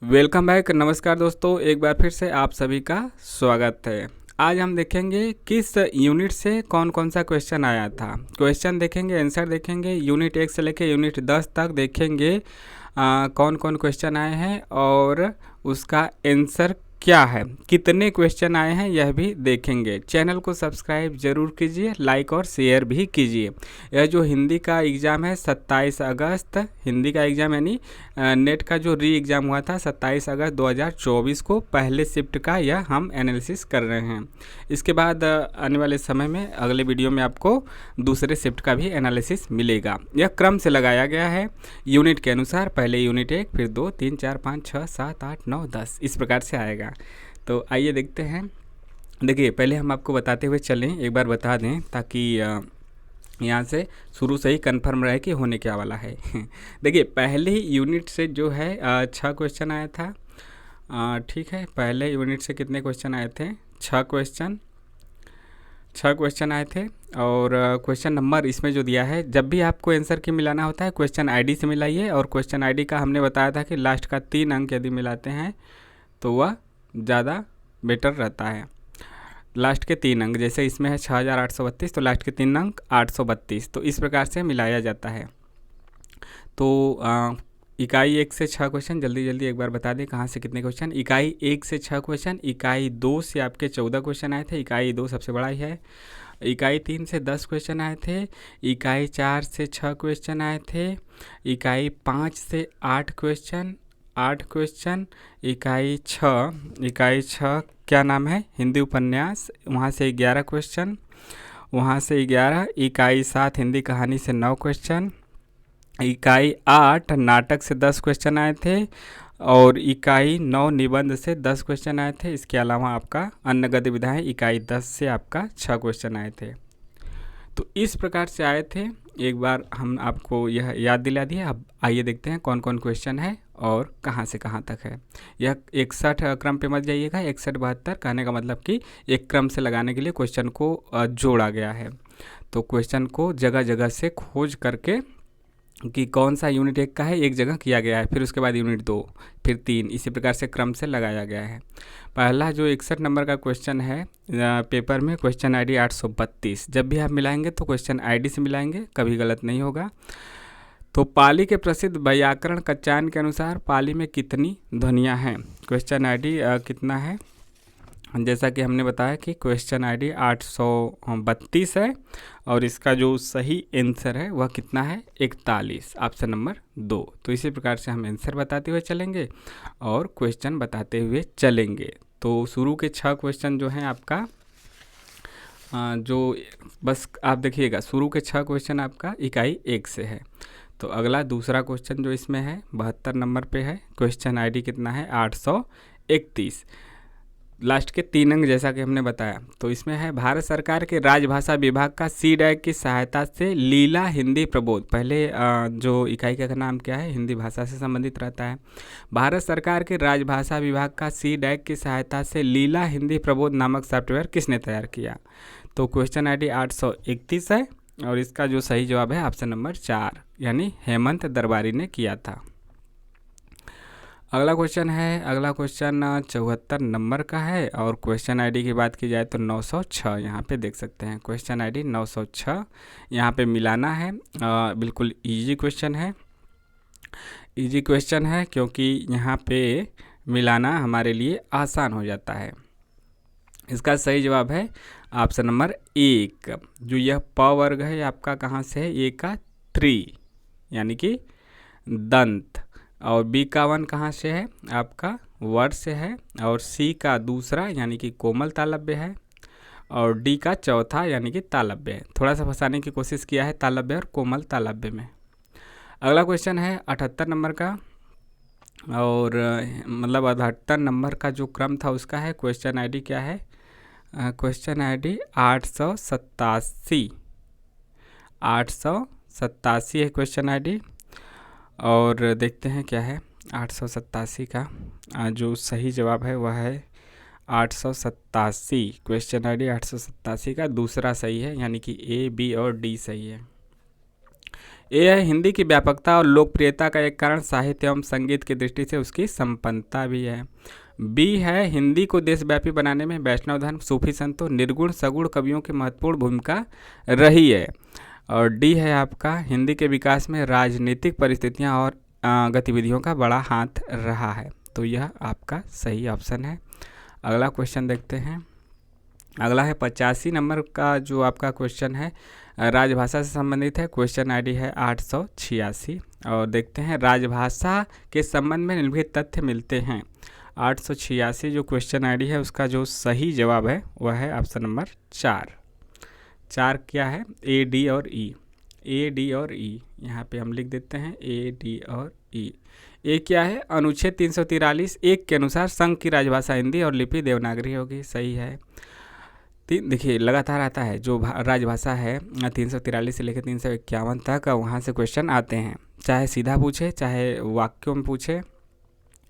Welcome back. नमस्कार दोस्तों, एक बार फिर से आप सभी का स्वागत है। आज हम देखेंगे किस यूनिट से कौन कौन सा क्वेश्चन आया था। क्वेश्चन देखेंगे, आंसर देखेंगे, यूनिट 1 से लेकर यूनिट 10 तक देखेंगे कौन कौन क्वेश्चन आए हैं और उसका आंसर क्या है, कितने क्वेश्चन आए हैं यह भी देखेंगे। चैनल को सब्सक्राइब जरूर कीजिए, लाइक और शेयर भी कीजिए। यह जो हिंदी का एग्ज़ाम है 27 अगस्त, हिंदी का एग्ज़ाम यानी नेट का जो री एग्ज़ाम हुआ था 27 अगस्त 2024 को, पहले शिफ्ट का यह हम एनालिसिस कर रहे हैं। इसके बाद आने वाले समय में अगले वीडियो में आपको दूसरे शिफ्ट का भी एनालिसिस मिलेगा। यह क्रम से लगाया गया है यूनिट के अनुसार, पहले यूनिट 1, फिर 2, 3, 4, 5, 6, 7, 8, 9, 10 इस प्रकार से आएगा। तो आइए देखते हैं। देखिए, पहले हम आपको बताते हुए चलें, एक बार बता दें ताकि यहाँ से शुरू से ही कंफर्म रहे कि होने क्या वाला है। देखिए, पहले ही यूनिट से जो है 6 क्वेश्चन आया था। ठीक है, पहले यूनिट से कितने क्वेश्चन आए थे? 6 क्वेश्चन आए थे। और क्वेश्चन नंबर इसमें जो दिया है, जब भी आपको आंसर की मिलाना होता है क्वेश्चन आईडी से मिलाइए। और क्वेश्चन आईडी का हमने बताया था कि लास्ट का 3 अंक यदि मिलाते हैं तो वह ज़्यादा बेटर रहता है। लास्ट के 3 अंक, जैसे इसमें है 6832, तो लास्ट के 3 अंक 832, तो इस प्रकार से मिलाया जाता है। तो इकाई 1 से 6 क्वेश्चन जल्दी जल्दी एक बार बता दें कहाँ से कितने क्वेश्चन। इकाई 1 से 6 क्वेश्चन, इकाई 2 से आपके 14 क्वेश्चन आए थे, इकाई 2 सबसे बड़ा ही है। इकाई 3 से 10 क्वेश्चन आए थे, इकाई 4 से 6 क्वेश्चन आए थे, इकाई 5 से 8 क्वेश्चन, इकाई 6 क्या नाम है, हिंदी उपन्यास, वहाँ से 11 क्वेश्चन, वहाँ से 11, इकाई 7 हिंदी कहानी से 9 क्वेश्चन, इकाई 8 नाटक से 10 क्वेश्चन आए थे, और इकाई 9 निबंध से 10 क्वेश्चन आए थे। इसके अलावा आपका अन्य गतिविधियाँ इकाई 10 से आपका 6 क्वेश्चन आए थे। तो इस प्रकार से आए थे। एक बार हम आपको यह याद दिला दिए। अब आइए देखते हैं कौन कौन क्वेश्चन है और कहाँ से कहाँ तक है। यह 61 क्रम पे मत जाइएगा, 61 72 कहने का मतलब कि एक क्रम से लगाने के लिए क्वेश्चन को जोड़ा गया है। तो क्वेश्चन को जगह जगह से खोज करके कि कौन सा यूनिट 1 का है एक जगह किया गया है, फिर उसके बाद यूनिट 2, फिर 3, इसी प्रकार से क्रम से लगाया गया है। पहला जो 61 नंबर का क्वेश्चन है पेपर में, क्वेश्चन आईडी 832। जब भी आप मिलाएंगे तो क्वेश्चन आईडी से मिलाएंगे, कभी गलत नहीं होगा। तो पाली के प्रसिद्ध व्याकरण कच्चायन के अनुसार पाली में कितनी ध्वनियाँ हैं? क्वेश्चन आईडी कितना है? जैसा कि हमने बताया कि क्वेश्चन आईडी 832 है और इसका जो सही आंसर है वह कितना है? 41, ऑप्शन नंबर 2। तो इसी प्रकार से हम आंसर बताते हुए चलेंगे और क्वेश्चन बताते हुए चलेंगे। तो शुरू के 6 क्वेश्चन जो हैं आपका जो बस आप देखिएगा, शुरू के 6 क्वेश्चन आपका इकाई 1 से है। तो अगला दूसरा क्वेश्चन जो इसमें है 72 नंबर पे है, क्वेश्चन आईडी कितना है? 831, लास्ट के 3 अंक जैसा कि हमने बताया। तो इसमें है भारत सरकार के राजभाषा विभाग का CDAC की सहायता से लीला हिंदी प्रबोध, पहले जो इकाई का नाम क्या है, हिंदी भाषा से संबंधित रहता है। भारत सरकार के राजभाषा विभाग का CDAC की सहायता से लीला हिंदी प्रबोध नामक सॉफ्टवेयर किसने तैयार किया? तो क्वेश्चन आईडी 831 है और इसका जो सही जवाब है ऑप्शन नंबर 4, यानी हेमंत दरबारी ने किया था। अगला क्वेश्चन 74 नंबर का है और क्वेश्चन आईडी की बात की जाए तो 906, यहाँ पे देख सकते हैं क्वेश्चन आईडी 906। यहाँ पे मिलाना है, बिल्कुल इजी क्वेश्चन है, क्योंकि यहाँ पे मिलाना हमारे लिए आसान हो जाता है। इसका सही जवाब है ऑप्शन नंबर 1। जो यह प वर्ग है आपका कहाँ से है? ए का 3 यानी कि दंत, और बी का 1 कहाँ से है? आपका वर्ड से है, और सी का दूसरा यानी कि कोमल तालव्य है, और डी का चौथा यानी कि तालव्य है। थोड़ा सा फंसाने की कोशिश किया है तालव्य और कोमल तालव्य में। अगला क्वेश्चन है 78 नंबर का, और मतलब 78 नंबर का जो क्रम था उसका है, क्वेश्चन आईडी क्या है? क्वेश्चन आईडी 887 है क्वेश्चन आईडी। और देखते हैं क्या है 887 का जो सही जवाब है वह है 887। क्वेश्चन आईडी 887 का दूसरा सही है, यानी कि A, B और D सही है। ए है हिंदी की व्यापकता और लोकप्रियता का एक कारण साहित्य एवं संगीत की दृष्टि से उसकी संपन्नता भी है। बी है हिंदी को देशव्यापी बनाने में वैष्णव धर्म, सूफी संतों, निर्गुण सगुण कवियों की महत्वपूर्ण भूमिका रही है। और डी है आपका हिंदी के विकास में राजनीतिक परिस्थितियां और गतिविधियों का बड़ा हाथ रहा है। तो यह आपका सही ऑप्शन है। अगला क्वेश्चन देखते हैं। अगला है 85 नंबर का जो आपका क्वेश्चन है, राजभाषा से संबंधित है। क्वेश्चन आईडी है 886 और देखते हैं राजभाषा के संबंध में निम्नलिखित तथ्य मिलते हैं। 886 जो क्वेश्चन आईडी है उसका जो सही जवाब है वह है ऑप्शन नंबर 4। 4 क्या है? ए, डी और ई। ए, डी और ई यहाँ पे हम लिख देते हैं ए, डी और ई। ए क्या है? अनुच्छेद 343 1 के अनुसार संघ की राजभाषा हिंदी और लिपि देवनागरी होगी। सही है। देखिए लगातार आता है जो राजभाषा है 343 से लेकर 351 तक, वहाँ से क्वेश्चन आते हैं, चाहे सीधा पूछे, चाहे वाक्यों में पूछे,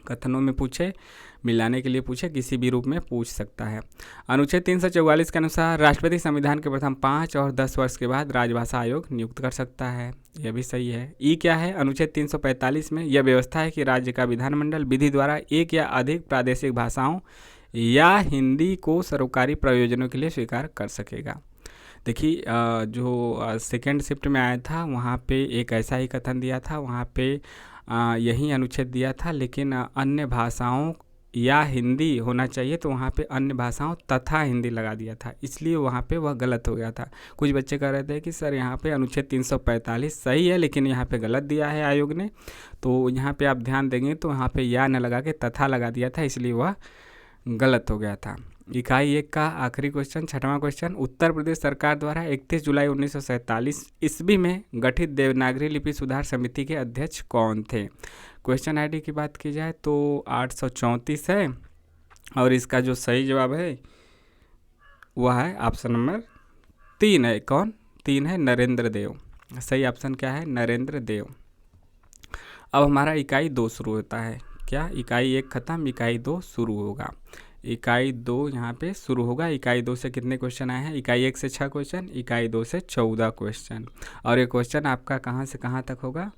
कथनों में पूछे, मिलाने के लिए पूछे, किसी भी रूप में पूछ सकता है। अनुच्छेद 344 के अनुसार राष्ट्रपति संविधान के प्रथम 5 और 10 वर्ष के बाद राजभाषा आयोग नियुक्त कर सकता है। यह भी सही है। ई क्या है? अनुच्छेद 345 में यह व्यवस्था है कि राज्य का विधानमंडल विधि द्वारा एक या अधिक प्रादेशिक भाषाओं या हिंदी को सरकारी प्रयोजनों के लिए स्वीकार कर सकेगा। देखिए जो सेकेंड शिफ्ट में आया था वहाँ पे एक ऐसा ही कथन दिया था, वहाँ पे यही अनुच्छेद दिया था, लेकिन अन्य भाषाओं या हिंदी होना चाहिए तो वहाँ पे अन्य भाषाओं तथा हिंदी लगा दिया था, इसलिए वहाँ पे वह गलत हो गया था। कुछ बच्चे कह रहे थे कि सर यहाँ पे अनुच्छेद 345 सही है लेकिन यहाँ पे गलत दिया है आयोग ने, तो यहाँ पे आप ध्यान देंगे तो यहाँ पे या न लगा के तथा लगा दिया था, इसलिए वह गलत हो गया था। इकाई 1 का आखिरी क्वेश्चन, 6वां क्वेश्चन, उत्तर प्रदेश सरकार द्वारा 31 जुलाई 1947 ईस्वी में गठित देवनागरी लिपि सुधार समिति के अध्यक्ष कौन थे? क्वेश्चन आईडी की बात की जाए तो 834 है और इसका जो सही जवाब है वह है ऑप्शन नंबर 3 है। कौन? 3 है नरेंद्र देव। सही ऑप्शन क्या है? नरेंद्र देव। अब हमारा इकाई 2 शुरू होता है। क्या? इकाई 1 खत्म, इकाई 2 शुरू होगा। इकाई 2 यहाँ पे शुरू होगा। इकाई 2 से कितने क्वेश्चन आए हैं? इकाई 1 से 6 क्वेश्चन, इकाई 2 से 14 क्वेश्चन। और ये क्वेश्चन आपका कहाँ से कहाँ तक होगा?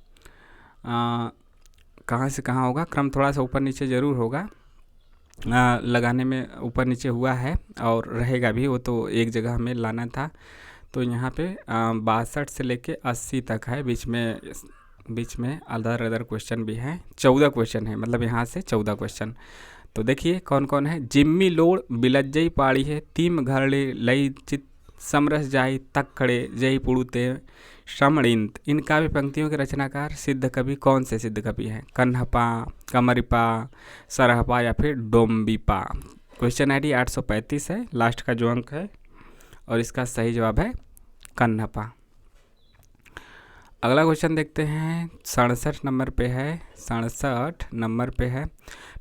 कहाँ से कहाँ होगा? क्रम थोड़ा सा ऊपर नीचे ज़रूर होगा, लगाने में ऊपर नीचे हुआ है और रहेगा भी, वो तो एक जगह हमें लाना था। तो यहाँ पे 62 से लेके 80 तक है, बीच में अदर क्वेश्चन भी हैं। 14 क्वेश्चन है, मतलब यहाँ से 14 क्वेश्चन। तो देखिए कौन कौन है। जिम्मी लोड़ बिलज्जई पाड़ी है, तीम घरड़े लई चित समरस जाई तक खड़े जय पुड़ुते श्रमणिंत। इन काव्य पंक्तियों के रचनाकार सिद्ध कवि कौन से सिद्ध कवि हैं? कन्हपा, कमरिपा, सरहपा या फिर डोम्बिपा। क्वेश्चन आईडी 835 है, लास्ट का जो अंक है, और इसका सही जवाब है कन्हपा। अगला क्वेश्चन देखते हैं, 67 नंबर पे है। 67 नंबर पे है,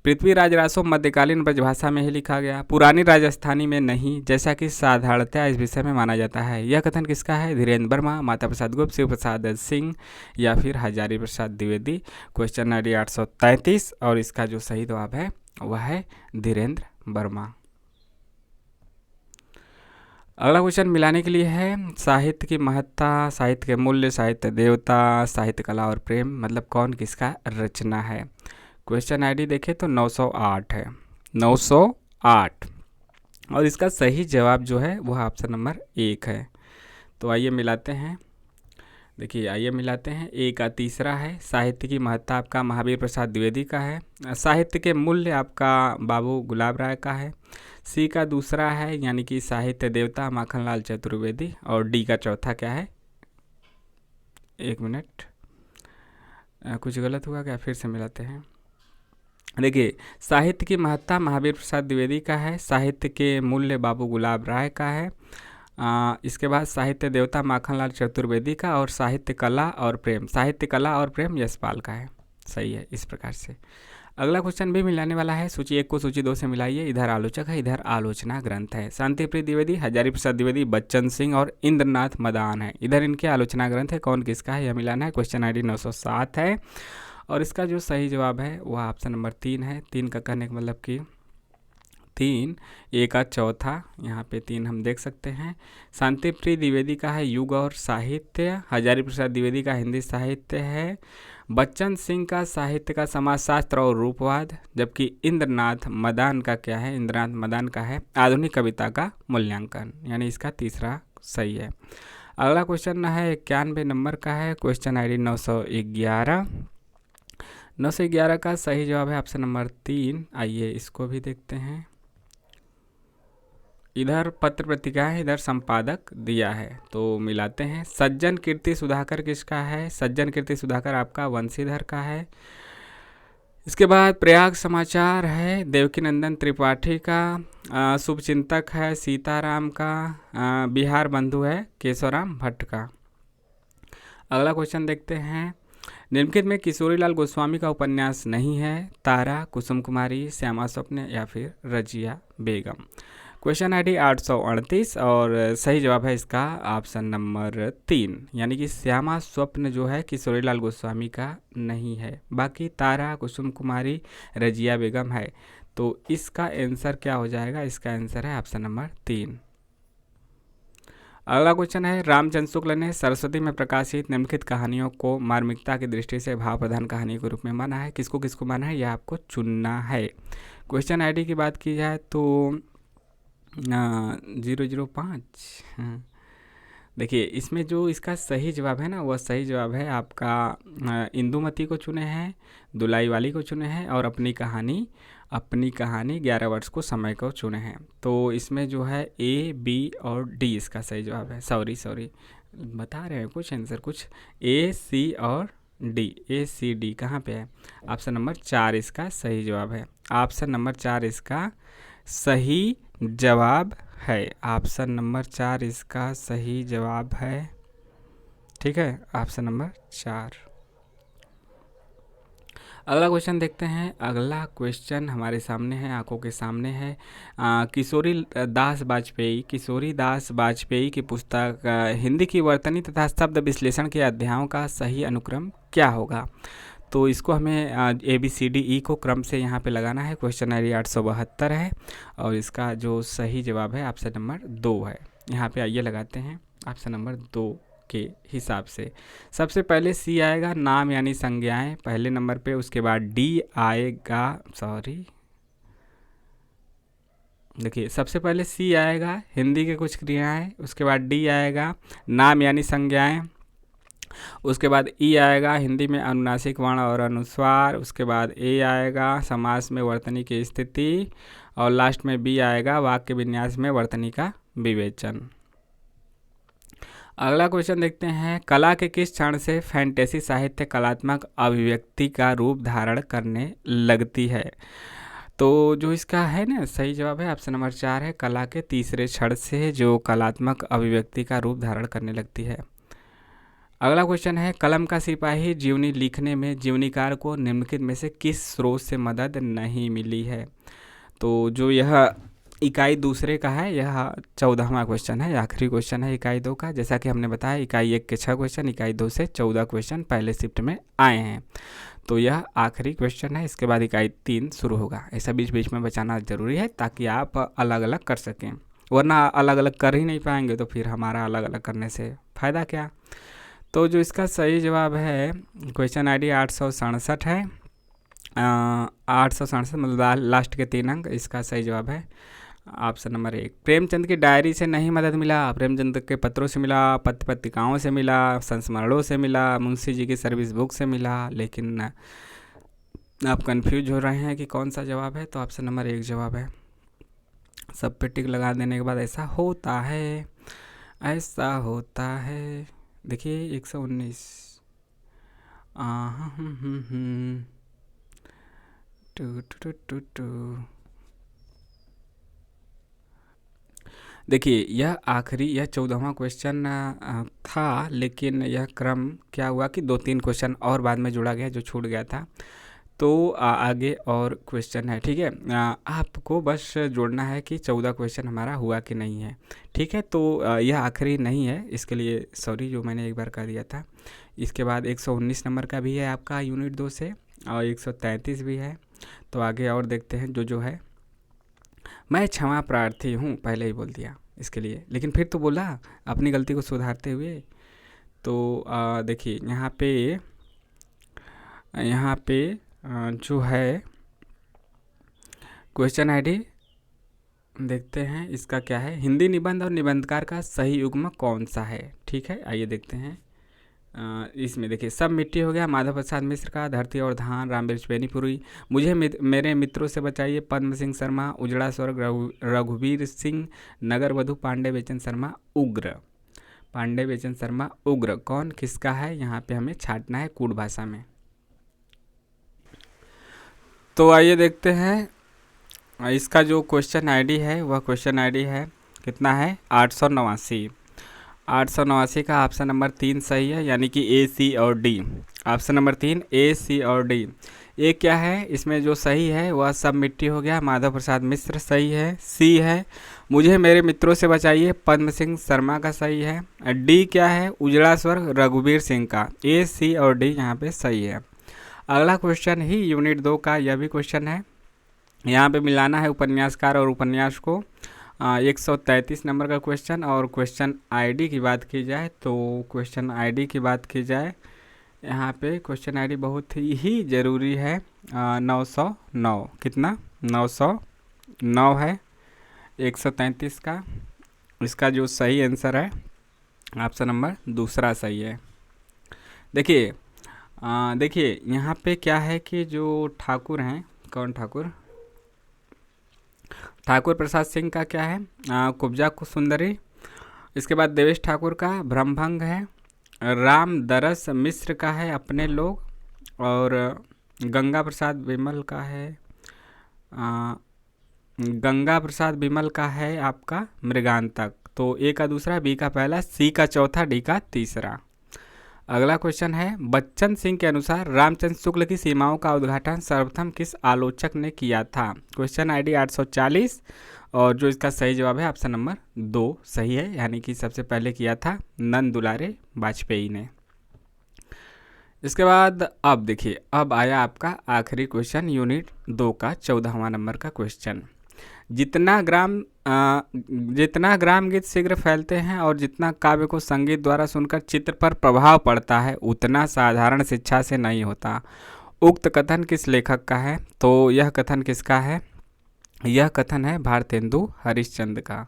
पृथ्वीराज रासो मध्यकालीन ब्रजभाषा में ही लिखा गया, पुरानी राजस्थानी में नहीं, जैसा कि साधारणतया इस विषय में माना जाता है। यह कथन किसका है? धीरेन्द्र वर्मा, माता प्रसाद गुप्त, शिव प्रसाद सिंह या फिर हजारी प्रसाद द्विवेदी। क्वेश्चन आईडी 833 और इसका जो सही जवाब है वह है धीरेन्द्र वर्मा। अगला क्वेश्चन मिलाने के लिए है, साहित्य की महत्ता, साहित्य के मूल्य, साहित्य देवता, साहित्य कला और प्रेम, मतलब कौन किसका रचना है? क्वेश्चन आईडी देखें तो 908 है, 908 और इसका सही जवाब जो है वह ऑप्शन नंबर 1 है। तो आइए मिलाते हैं। देखिए आइए मिलाते हैं। ए का तीसरा है, साहित्य की महत्ता आपका महावीर प्रसाद द्विवेदी का है। साहित्य के मूल्य आपका बाबू गुलाब राय का है। सी का दूसरा है यानी कि साहित्य देवता माखनलाल चतुर्वेदी। और डी का चौथा क्या है? एक मिनट, कुछ गलत हुआ क्या? फिर से मिलाते हैं। देखिए साहित्य की महत्ता महावीर प्रसाद द्विवेदी का है, साहित्य के मूल्य बाबू गुलाब राय का है, इसके बाद साहित्य देवता माखनलाल चतुर्वेदी का, और साहित्य कला और प्रेम यशपाल का है। सही है। इस प्रकार से अगला क्वेश्चन भी मिलाने वाला है। सूची 1 को सूची 2 से मिलाइए। इधर आलोचक है, इधर आलोचना ग्रंथ है। शांतिप्रिय द्विवेदी, हजारी प्रसाद द्विवेदी, बच्चन सिंह और इंद्रनाथ मदान है। इधर इनके आलोचना ग्रंथ है, कौन किसका है यह मिलाना है। क्वेश्चन आईडी 907 है और इसका जो सही जवाब है वह ऑप्शन नंबर 3 है। 3 का कहने का मतलब कि 3, ए का चौथा, यहाँ पे 3 हम देख सकते हैं। शांतिप्रिय द्विवेदी का है युग और साहित्य। हजारी प्रसाद द्विवेदी का हिंदी साहित्य है। बच्चन सिंह का साहित्य का समाजशास्त्र और रूपवाद। जबकि इंद्रनाथ मदान का क्या है, इंद्रनाथ मदान का है आधुनिक कविता का मूल्यांकन, यानी इसका तीसरा सही है। अगला क्वेश्चन है 91 नंबर का है, क्वेश्चन ID 911। 911 का सही जवाब है ऑप्शन नंबर 3। आइए इसको भी देखते हैं। इधर पत्र पत्रिका है, इधर संपादक दिया है, तो मिलाते हैं। सज्जन कीर्ति सुधाकर किसका है? सज्जन कीर्ति सुधाकर आपका वंशीधर का है। इसके बाद प्रयाग समाचार है देवकीनंदन त्रिपाठी का। शुभचिंतक है सीताराम का। बिहार बंधु है केशवराम भट्ट का। अगला क्वेश्चन देखते हैं। निम्नलिखित में किशोरीलाल गोस्वामी का उपन्यास नहीं है। तारा, कुसुम कुमारी, श्यामा स्वप्न या फिर रजिया बेगम। क्वेश्चन ID 838 और सही जवाब है इसका ऑप्शन नंबर 3, यानी कि श्यामा स्वप्न जो है किशोरीलाल गोस्वामी का नहीं है। बाकी तारा, कुसुम कुमारी, रजिया बेगम है। तो इसका आंसर क्या हो जाएगा? इसका आंसर है ऑप्शन नंबर 3। अगला क्वेश्चन है रामचंद्र शुक्ल ने सरस्वती में प्रकाशित निम्नलिखित कहानियों को मार्मिकता की दृष्टि से भाव प्रधान कहानी के रूप में माना है। किसको किसको माना है, यह आपको चुनना है। क्वेश्चन ID की बात की जाए तो 005। देखिए इसमें जो इसका सही जवाब है ना, वह सही जवाब है आपका इंदुमती को चुने हैं, दुलाई वाली को चुने हैं और अपनी कहानी 11 वर्ष को समय को चुने हैं। तो इसमें जो है A, B और D इसका सही जवाब है। सॉरी बता रहे हैं कुछ आंसर, कुछ A, C और D, A, C, D कहाँ पे है? ऑप्शन नंबर 4 इसका सही जवाब है। ऑप्शन नंबर 4 इसका सही जवाब है। ऑप्शन नंबर 4 इसका सही जवाब है। ठीक है, ऑप्शन नंबर 4। अगला क्वेश्चन देखते हैं। अगला क्वेश्चन हमारे सामने है, आंखों के सामने है। किशोरी दास वाजपेयी की पुस्तक हिंदी की वर्तनी तथा शब्द विश्लेषण के अध्यायों का सही अनुक्रम क्या होगा? तो इसको हमें ABCDE को क्रम से यहाँ पे लगाना है। क्वेश्चन ID 872 है और इसका जो सही जवाब है ऑप्शन नंबर 2 है। यहाँ पे आइए लगाते हैं ऑप्शन नंबर 2 के हिसाब से। सबसे पहले C आएगा, नाम यानी संज्ञाएं पहले नंबर पे। उसके बाद D आएगा, देखिए सबसे पहले C आएगा हिंदी के कुछ क्रियाएं। उसके बाद D आएगा नाम यानी संज्ञाएं। उसके बाद E आएगा हिंदी में अनुनासिक वर्ण और अनुस्वार। उसके बाद A आएगा समास में वर्तनी की स्थिति और लास्ट में B आएगा वाक्य विन्यास में वर्तनी का विवेचन। अगला क्वेश्चन देखते हैं। कला के किस क्षण से फैंटेसी साहित्य कलात्मक अभिव्यक्ति का रूप धारण करने लगती है? तो जो इसका है ना सही जवाब है ऑप्शन नंबर 4 है। कला के तीसरे क्षण से जो कलात्मक अभिव्यक्ति का रूप धारण करने लगती है। अगला क्वेश्चन है। कलम का सिपाही जीवनी लिखने में जीवनीकार को निम्नलिखित में से किस स्रोत से मदद नहीं मिली है? तो जो यह इकाई दूसरे का है, यह 14वां क्वेश्चन है, आखिरी क्वेश्चन है इकाई 2 का। जैसा कि हमने बताया इकाई 1 के 6 क्वेश्चन, इकाई 2 से 14 क्वेश्चन पहले शिफ्ट में आए हैं। तो यह आखिरी क्वेश्चन है, इसके बाद इकाई 3 शुरू होगा। ऐसा बीच बीच में बचाना ज़रूरी है ताकि आप अलग अलग कर सकें, वरना अलग अलग कर ही नहीं पाएंगे तो फिर हमारा अलग अलग करने से फ़ायदा क्या। तो जो इसका सही जवाब है क्वेश्चन ID 867 है। 867 मतलब लास्ट के 3 अंक, इसका सही जवाब है ऑप्शन नंबर 1। प्रेमचंद की डायरी से नहीं मदद मिला, प्रेमचंद के पत्रों से मिला, पत्र पत्रिकाओं से मिला, संस्मरणों से मिला, मुंशी जी की सर्विस बुक से मिला। लेकिन आप कंफ्यूज हो रहे हैं कि कौन सा जवाब है, तो ऑप्शन नंबर 1 जवाब है। सब पे टिक लगा देने के बाद ऐसा होता है। देखिए 119 देखिए यह 14वां क्वेश्चन था, लेकिन यह क्रम क्या हुआ कि 2-3 क्वेश्चन और बाद में जुड़ा गया जो छूट गया था। तो आगे और क्वेश्चन है, ठीक है। आपको बस जोड़ना है कि 14 क्वेश्चन हमारा हुआ कि नहीं है, ठीक है। तो यह आखिरी नहीं है, इसके लिए सॉरी जो मैंने एक बार कर दिया था। इसके बाद 119 नंबर का भी है आपका यूनिट 2 से और 133 भी है। तो आगे और देखते हैं जो है। मैं क्षमा प्रार्थी हूँ, पहले ही बोल दिया इसके लिए, लेकिन फिर तो बोला अपनी गलती को सुधारते हुए। तो देखिए यहाँ पे जो है क्वेश्चन आईडी देखते हैं, इसका क्या है, हिंदी निबंध और निबंधकार का सही युग्म कौन सा है। ठीक है, आइए देखते हैं। इसमें देखिए, सब मिट्टी हो गया माधव प्रसाद मिश्र का, धरती और धान राम बेनीपुरी, मुझे मेरे मित्रों से बचाइए पद्म सिंह शर्मा, उजड़ा स्वर्ग रघुवीर सिंह, नगर वधु पांडे बेचन शर्मा, उग्र पांडे बेचन शर्मा उग्र, कौन किसका है, यहाँ पे हमें छांटना है कूट भाषा में। तो आइए देखते हैं, इसका जो क्वेश्चन आईडी है वह क्वेश्चन आईडी है कितना है, 889। 889 का ऑप्शन नंबर 3 सही है, यानी कि ए सी और डी। ऑप्शन नंबर 3 ए सी और डी। ये क्या है, इसमें जो सही है वह सब मिट्टी हो गया माधव प्रसाद मिश्र सही है, सी है मुझे मेरे मित्रों से बचाइए पद्म सिंह शर्मा का सही है, डी क्या है, उजड़ा स्वर्ग रघुवीर सिंह का। ए सी और डी यहाँ पे सही है। अगला क्वेश्चन ही यूनिट 2 का यह भी क्वेश्चन है, यहाँ पे मिलाना है उपन्यासकार और उपन्यास को। 133 नंबर का क्वेश्चन। और क्वेश्चन आईडी की बात की जाए तो क्वेश्चन आईडी की बात की जाए, यहाँ पे क्वेश्चन आईडी बहुत ही ज़रूरी है। 909 कितना, 909 है 133 का। इसका जो सही आंसर है ऑप्शन नंबर दूसरा सही है। देखिए देखिए यहाँ पे क्या है कि जो ठाकुर हैं, कौन ठाकुर, ठाकुर प्रसाद सिंह का क्या है, कुब्जा सुंदरी। इसके बाद देवेश ठाकुर का भ्रमभंग है, राम दरस मिश्र का है अपने लोग, और गंगा प्रसाद विमल का है, गंगा प्रसाद विमल का है आपका मृगांतक। तो ए का दूसरा, बी का पहला, सी का चौथा, डी का तीसरा। अगला क्वेश्चन है, बच्चन सिंह के अनुसार रामचंद्र शुक्ल की सीमाओं का उद्घाटन सर्वप्रथम किस आलोचक ने किया था। क्वेश्चन आईडी 840, और जो इसका सही जवाब है ऑप्शन नंबर 2 सही है, यानी कि सबसे पहले किया था नंद दुलारे वाजपेयी ने। इसके बाद अब देखिए, अब आया आपका आखिरी क्वेश्चन यूनिट 2 का 14वां नंबर का क्वेश्चन। जितना ग्राम गीत शीघ्र फैलते हैं और जितना काव्य को संगीत द्वारा सुनकर चित्र पर प्रभाव पड़ता है उतना साधारण शिक्षा से नहीं होता। उक्त कथन किस लेखक का है। तो यह कथन किसका है, यह कथन है भारतेंदु हरिश्चंद्र का।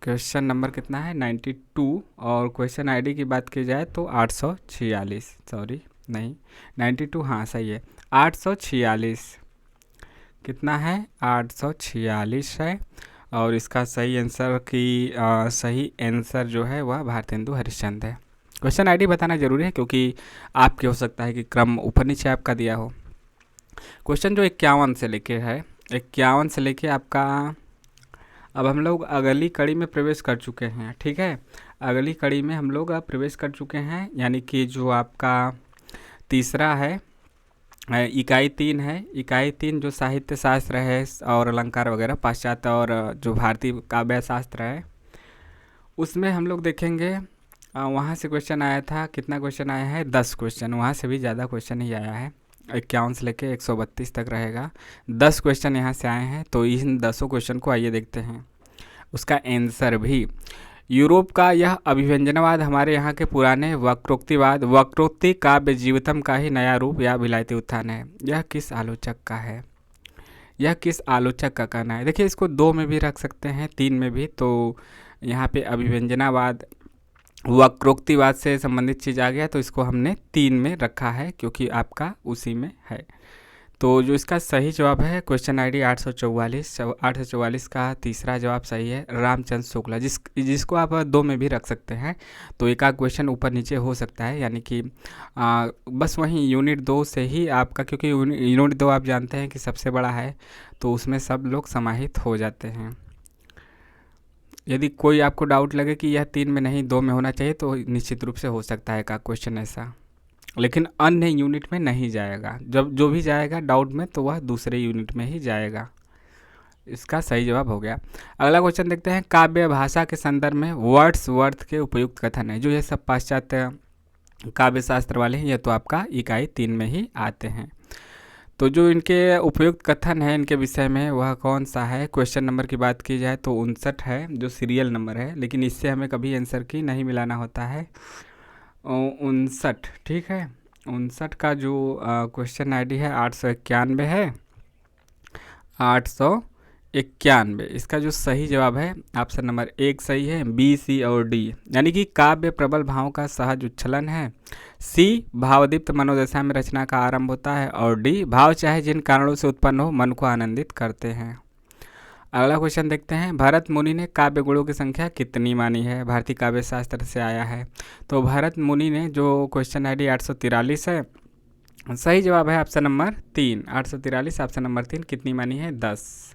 क्वेश्चन नंबर कितना है, 92। और क्वेश्चन आईडी की बात की जाए तो 846, सॉरी नहीं 92, हाँ सही है 846। कितना है, 846 है। और इसका सही आंसर सही आंसर जो है वह भारतेंदु हरिश्चंद्र है। क्वेश्चन आईडी बताना जरूरी है क्योंकि आपके हो सकता है कि क्रम ऊपर नीचे आपका दिया हो। क्वेश्चन जो 51 से लेके है, 51 से लेके आपका, अब हम लोग अगली कड़ी में प्रवेश कर चुके हैं। ठीक है, अगली कड़ी में हम लोग अब प्रवेश कर चुके हैं, यानी कि जो आपका तीसरा है, इकाई 3 है। इकाई 3 जो साहित्य शास्त्र है और अलंकार वगैरह पाश्चात्य और जो भारतीय काव्य शास्त्र है, उसमें हम लोग देखेंगे वहाँ से क्वेश्चन आया था, कितना क्वेश्चन आया है, 10 क्वेश्चन। वहाँ से भी ज़्यादा क्वेश्चन ही आया है, 51 से लेके 132 तक रहेगा। 10 क्वेश्चन यहाँ से आए हैं। तो इन 10 क्वेश्चन को आइए देखते हैं उसका आंसर भी। यूरोप का यह अभिव्यंजनवाद हमारे यहाँ के पुराने वक्रोक्ति काव्य जीवितम का ही नया रूप या विलायती उत्थान है। यह किस आलोचक का है, यह किस आलोचक का कहना है। देखिए, इसको 2 में भी रख सकते हैं, 3 में भी। तो यहाँ पे अभिव्यंजनावाद वक्रोक्तिवाद से संबंधित चीज़ आ गया, तो इसको हमने 3 में रखा है क्योंकि आपका उसी में है। तो जो इसका सही जवाब है क्वेश्चन आईडी 844 का तीसरा जवाब सही है, रामचंद्र शुक्ला, जिसको आप 2 में भी रख सकते हैं। तो एक आध क्वेश्चन ऊपर नीचे हो सकता है, यानी कि बस वहीं यूनिट 2 से ही आपका, क्योंकि यूनिट 2 आप जानते हैं कि सबसे बड़ा है, तो उसमें सब लोग समाहित हो जाते हैं। यदि कोई आपको डाउट लगे कि यह 3 में नहीं 2 में होना चाहिए, तो निश्चित रूप से हो सकता है का क्वेश्चन ऐसा, लेकिन अन्य यूनिट में नहीं जाएगा। जब जो भी जाएगा डाउट में, तो वह दूसरे यूनिट में ही जाएगा। इसका सही जवाब हो गया। अगला क्वेश्चन देखते हैं, काव्य भाषा के संदर्भ में वर्ड्सवर्थ के उपयुक्त कथन है। जो ये सब पाश्चात्य काव्य शास्त्र वाले हैं, ये तो आपका इकाई 3 में ही आते हैं। तो जो इनके उपयुक्त कथन है इनके विषय में वह कौन सा है? क्वेश्चन नंबर की बात की जाए तो 59 है, जो सीरियल नंबर है, लेकिन इससे हमें कभी आंसर की नहीं मिलाना होता है। 59, ठीक है। 59 का जो क्वेश्चन आईडी है 891 है, 891। इसका जो सही जवाब है ऑप्शन नंबर 1 सही है, बी, सी और डी, यानी कि काव्य प्रबल भावों का सहज उच्छलन है। सी, भावदीप्त मनोदशा में रचना का आरंभ होता है। और डी, भाव चाहे जिन कारणों से उत्पन्न हो मन को आनंदित करते हैं। अगला क्वेश्चन देखते हैं, भरत मुनि ने काव्य गुणों की संख्या कितनी मानी है? भारतीय काव्य शास्त्र से आया है। तो भरत मुनि ने जो क्वेश्चन आईडी 843 है, सही जवाब है ऑप्शन नंबर 3, 843 ऑप्शन नंबर 3। कितनी मानी है? 10।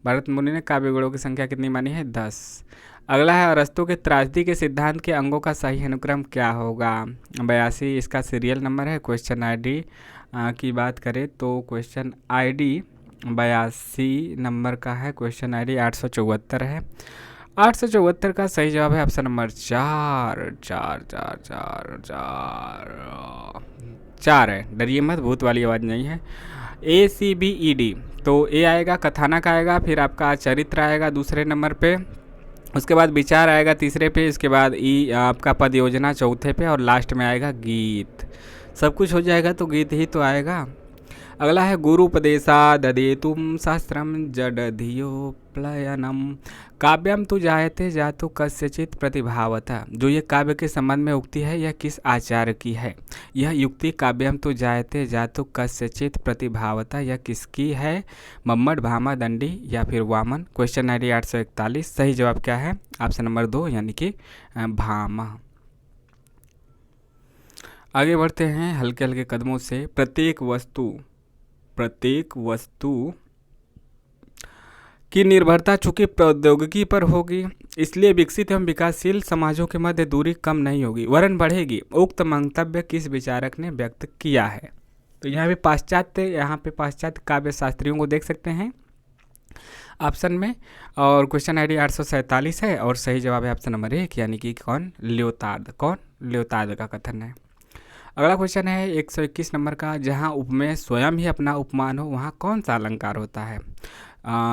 भरत मुनि ने काव्य गुणों की संख्या कितनी मानी है? 10। अगला है, अरस्तु के त्रासदी के सिद्धांत के अंगों का सही अनुक्रम क्या होगा? 82 इसका सीरियल नंबर है। क्वेश्चन आईडी की बात करें तो क्वेश्चन आईडी 82 नंबर का है। क्वेश्चन आईडी 874 है। 874 का सही जवाब है ऑप्शन नंबर 4, 4 4 4 4 4 है। डरिए मत, भूत वाली आवाज़ नहीं है। ACBED, तो ए आएगा, कथानक आएगा, फिर आपका चरित्र आएगा दूसरे नंबर पे, उसके बाद विचार आएगा तीसरे पे, इसके बाद ई आपका पद योजना चौथे पे, और लास्ट में आएगा गीत। सब कुछ हो जाएगा तो गीत ही तो आएगा। अगला है, गुरुपदेशा ददेतुम शास्त्रम जडधियोप्लयनम काव्यम तु जायते जातु कस्यचित प्रतिभावता। जो ये काव्य के संबंध में उक्ति है यह किस आचार्य की है? यह युक्ति काव्यम तु जायते जातु कस्यचित प्रतिभावता यह किसकी है? मम्मट, भामा, दंडी या फिर वामन। Question ID 841। सही जवाब क्या है? ऑप्शन नंबर 2 यानी कि भामा। आगे बढ़ते हैं हल्के हल्के कदमों से। प्रत्येक वस्तु की निर्भरता चूंकि प्रौद्योगिकी पर होगी, इसलिए विकसित एवं विकासशील समाजों के मध्य दूरी कम नहीं होगी वरन बढ़ेगी। उक्त मंतव्य किस विचारक ने व्यक्त किया है? तो यहाँ पे पाश्चात्य काव्य शास्त्रियों को देख सकते हैं ऑप्शन में। और क्वेश्चन आईडी 847 है और सही जवाब है ऑप्शन नंबर 1 यानी कि कौन? ल्योतार्द का कथन है। अगला क्वेश्चन है 121 नंबर का, जहाँ उपमेय स्वयं ही अपना उपमान हो वहाँ कौन सा अलंकार होता है?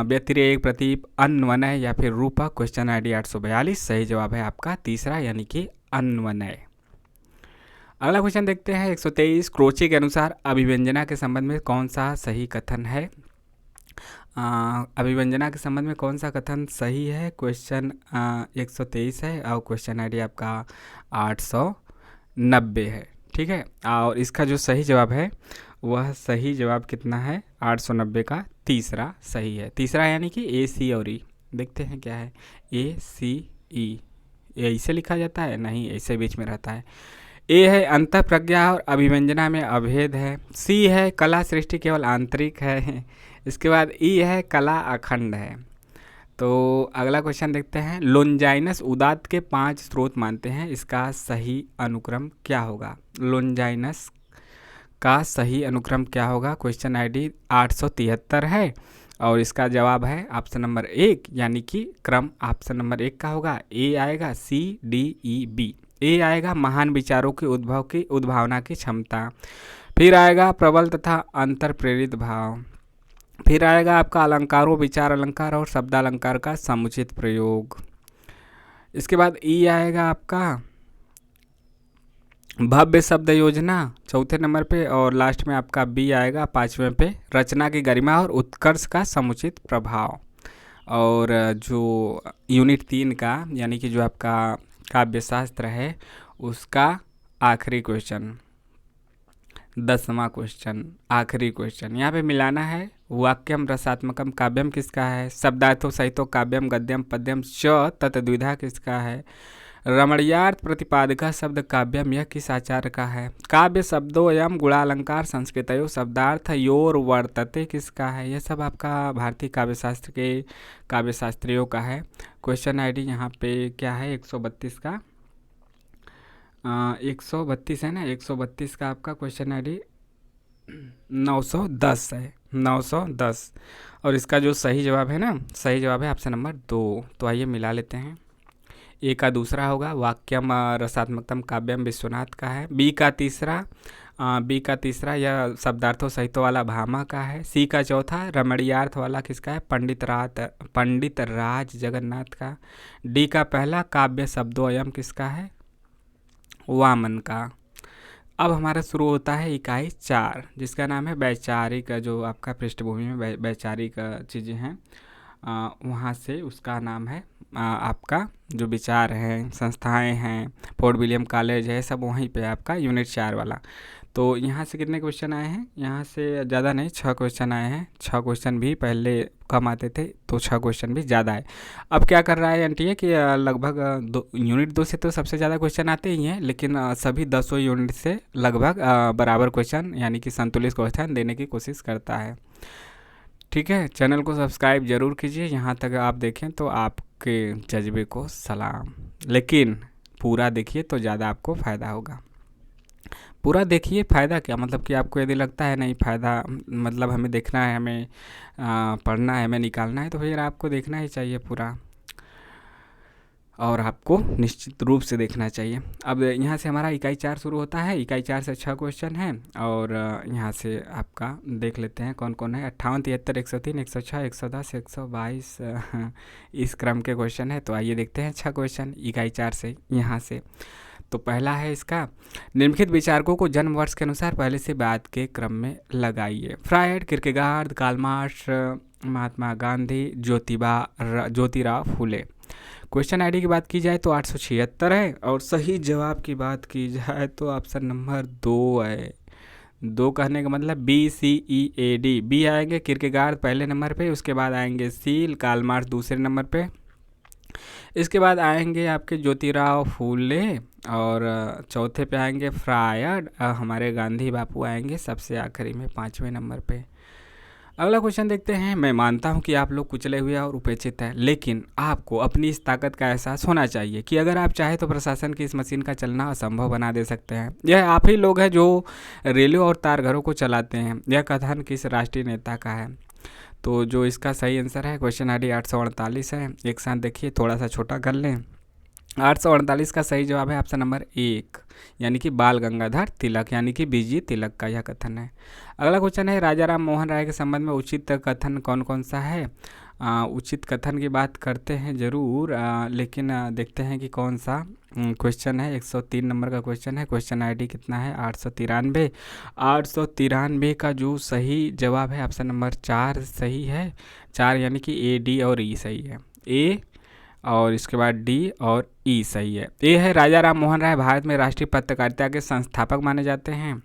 व्यतिरेक, प्रतीप, अन्वनय या फिर रूपक। Question ID 842। सही जवाब है आपका तीसरा यानी कि अन्वनय। अगला क्वेश्चन देखते हैं 123, क्रोची के अनुसार अभिव्यंजना के संबंध में कौन सा सही कथन है? अभिव्यंजना के संबंध में कौन सा कथन सही है? क्वेश्चन 123 है और क्वेश्चन आईडी आपका 890 है, ठीक है। और इसका जो सही जवाब है वह सही जवाब कितना है? 890 का तीसरा सही है। तीसरा यानी कि ए, सी और ई। देखते हैं क्या है। ए, सी, ई, ऐसे लिखा जाता है? नहीं, ऐसे बीच में रहता है। ए है अंतः प्रज्ञा और अभिव्यंजना में अभेद है। सी है कला सृष्टि केवल आंतरिक है। इसके बाद ई है कला अखंड है। तो अगला क्वेश्चन देखते हैं, लोंजाइनस उदात्त के 5 स्रोत मानते हैं, इसका सही अनुक्रम क्या होगा? लोंजाइनस का सही अनुक्रम क्या होगा? क्वेश्चन आईडी 873 है और इसका जवाब है ऑप्शन नंबर 1 यानी कि क्रम ऑप्शन नंबर 1 का होगा। ए आएगा CDEB। ए आएगा महान विचारों के उद्भव की उद्भावना की क्षमता, फिर आएगा प्रबल तथा अंतर प्रेरित भाव, फिर आएगा आपका अलंकारों, विचार अलंकार और शब्दालंकार का समुचित प्रयोग। इसके बाद ई आएगा आपका भव्य शब्द योजना चौथे नंबर पे, और लास्ट में आपका बी आएगा 5वें पे, रचना की गरिमा और उत्कर्ष का समुचित प्रभाव। और जो यूनिट 3 का यानी कि जो आपका काव्य शास्त्र है उसका आखिरी क्वेश्चन, 10वां क्वेश्चन, आखिरी क्वेश्चन यहाँ पे मिलाना है। वाक्यम रसात्मकम काव्यम किसका है? शब्दार्थो सहितो काव्यम गद्यम पद्यम च तत्द्विधा किसका है? रमणीयार्थ प्रतिपादका शब्द काव्यम यह किस आचार्य का है? काव्य शब्दोयम गुणालंकार संस्कृतयो शब्दार्थ योर वर्तते किसका है? यह सब आपका भारतीय काव्य शास्त्र के काव्य शास्त्रियों का है। क्वेश्चन आईडी यहाँ पे क्या है? 132 का 132 है ना, 132 का आपका क्वेश्चन आईडी 910 है, 910। और इसका जो सही जवाब है ना, सही जवाब है ऑप्शन नंबर 2। तो आइए मिला लेते हैं। ए का दूसरा होगा वाक्यम रसात्मकतम काव्यम विश्वनाथ का है, बी का तीसरा बी का तीसरा यह शब्दार्थों सहितों वाला भामा का है। सी का चौथा रमणीयार्थ वाला किसका है, पंडित राज जगन्नाथ का। डी का पहला काव्य शब्दों किसका है, वामन का। अब हमारा शुरू होता है इकाई 4 जिसका नाम है वैचारिक, जो आपका पृष्ठभूमि में वैचारिक चीज़ें हैं वहाँ से उसका नाम है आपका जो विचार हैं, संस्थाएं हैं, फोर्ट विलियम कॉलेज है, सब वहीं पे आपका यूनिट 4 वाला। तो यहाँ से कितने क्वेश्चन आए हैं, यहाँ से ज़्यादा नहीं 6 क्वेश्चन आए हैं। 6 क्वेश्चन भी पहले कम आते थे तो 6 क्वेश्चन भी ज़्यादा है। अब क्या कर रहा है एनटीए कि लगभग यूनिट 2 से तो सबसे ज़्यादा क्वेश्चन आते ही हैं, लेकिन सभी 10 यूनिट से लगभग बराबर क्वेश्चन यानी कि संतुलित क्वेश्चन देने की कोशिश करता है। ठीक है, चैनल को सब्सक्राइब जरूर कीजिए। यहाँ तक आप देखें तो आपके जज्बे को सलाम, लेकिन पूरा देखिए तो ज़्यादा आपको फ़ायदा होगा। पूरा देखिए, फ़ायदा क्या मतलब कि आपको यदि लगता है नहीं फ़ायदा मतलब हमें देखना है, हमें पढ़ना है, हमें निकालना है, तो फिर आपको देखना ही चाहिए पूरा, और आपको निश्चित रूप से देखना चाहिए। अब यहाँ से हमारा इकाई 4 शुरू होता है। इकाई 4 से 6 क्वेश्चन हैं और यहाँ से आपका देख लेते हैं कौन कौन है। 58, 73, 103, 106, 110, 122 इस क्रम के क्वेश्चन है। तो आइए देखते हैं 6 क्वेश्चन इकाई 4 से यहाँ से। तो पहला है इसका, निम्नलिखित विचारकों को जन्म वर्ष के अनुसार पहले से बाद के क्रम में लगाइए। Freud, Kierkegaard, Karl Marx, Mahatma Gandhi, Jyotirao Phule. Question ID की बात की जाए तो 876 है और सही जवाब की बात की जाए तो ऑप्शन नंबर 2 है। 2 कहने का मतलब BCEAD। बी आएंगे किरकेगार्ड पहले नंबर पे, उसके बाद आएंगे सील, कार्ल मार्क्स दूसरे नंबर पे, इसके बाद आएंगे आपके ज्योतिराव फूले और चौथे पे आएंगे फ्रायड, हमारे गांधी बापू आएंगे सबसे आखिरी में 5वें नंबर पे। अगला क्वेश्चन देखते हैं। मैं मानता हूं कि आप लोग कुचले हुए और उपेक्षित हैं, लेकिन आपको अपनी इस ताकत का एहसास होना चाहिए कि अगर आप चाहें तो प्रशासन की इस मशीन का चलना असंभव बना दे सकते हैं। यह आप ही लोग हैं जो रेलवे और तारघरों को चलाते हैं। यह कथन किस राष्ट्रीय नेता का है? तो जो इसका सही आंसर है क्वेश्चन आईडी 848 है। एक साथ देखिए, थोड़ा सा छोटा कर लें। 848 का सही जवाब है ऑप्शन नंबर 1 यानी कि बाल गंगाधर तिलक यानी कि बीजी तिलक का यह कथन है। अगला क्वेश्चन है, राजा राम मोहन राय के संबंध में उचित कथन कौन कौन सा है? उचित कथन की बात करते हैं ज़रूर, लेकिन देखते हैं कि कौन सा क्वेश्चन है। 103 नंबर का क्वेश्चन है। क्वेश्चन आईडी कितना है? 893। 893 का जो सही जवाब है ऑप्शन नंबर 4 सही है। 4 यानी कि A, D और E सही है। A और इसके बाद डी और ई सही है। ए है, राजा राम मोहन राय भारत में राष्ट्रीय पत्रकारिता के संस्थापक माने जाते हैं।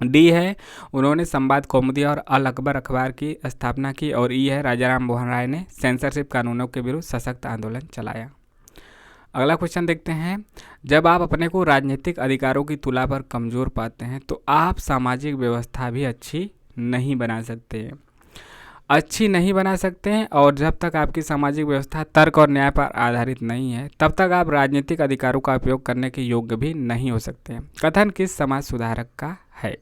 डी है, उन्होंने संवाद कौमुदी और अल अकबर अखबार की स्थापना की। और ई है, राजा राम मोहन राय ने सेंसरशिप कानूनों के विरुद्ध सशक्त आंदोलन चलाया। अगला क्वेश्चन देखते हैं। जब आप अपने को राजनीतिक अधिकारों की तुला पर कमज़ोर पाते हैं तो आप सामाजिक व्यवस्था भी अच्छी नहीं बना सकते हैं। और जब तक आपकी सामाजिक व्यवस्था तर्क और न्याय पर आधारित नहीं है तब तक आप राजनीतिक अधिकारों का उपयोग करने के योग्य भी नहीं हो सकते हैं। कथन किस समाज सुधारक का है?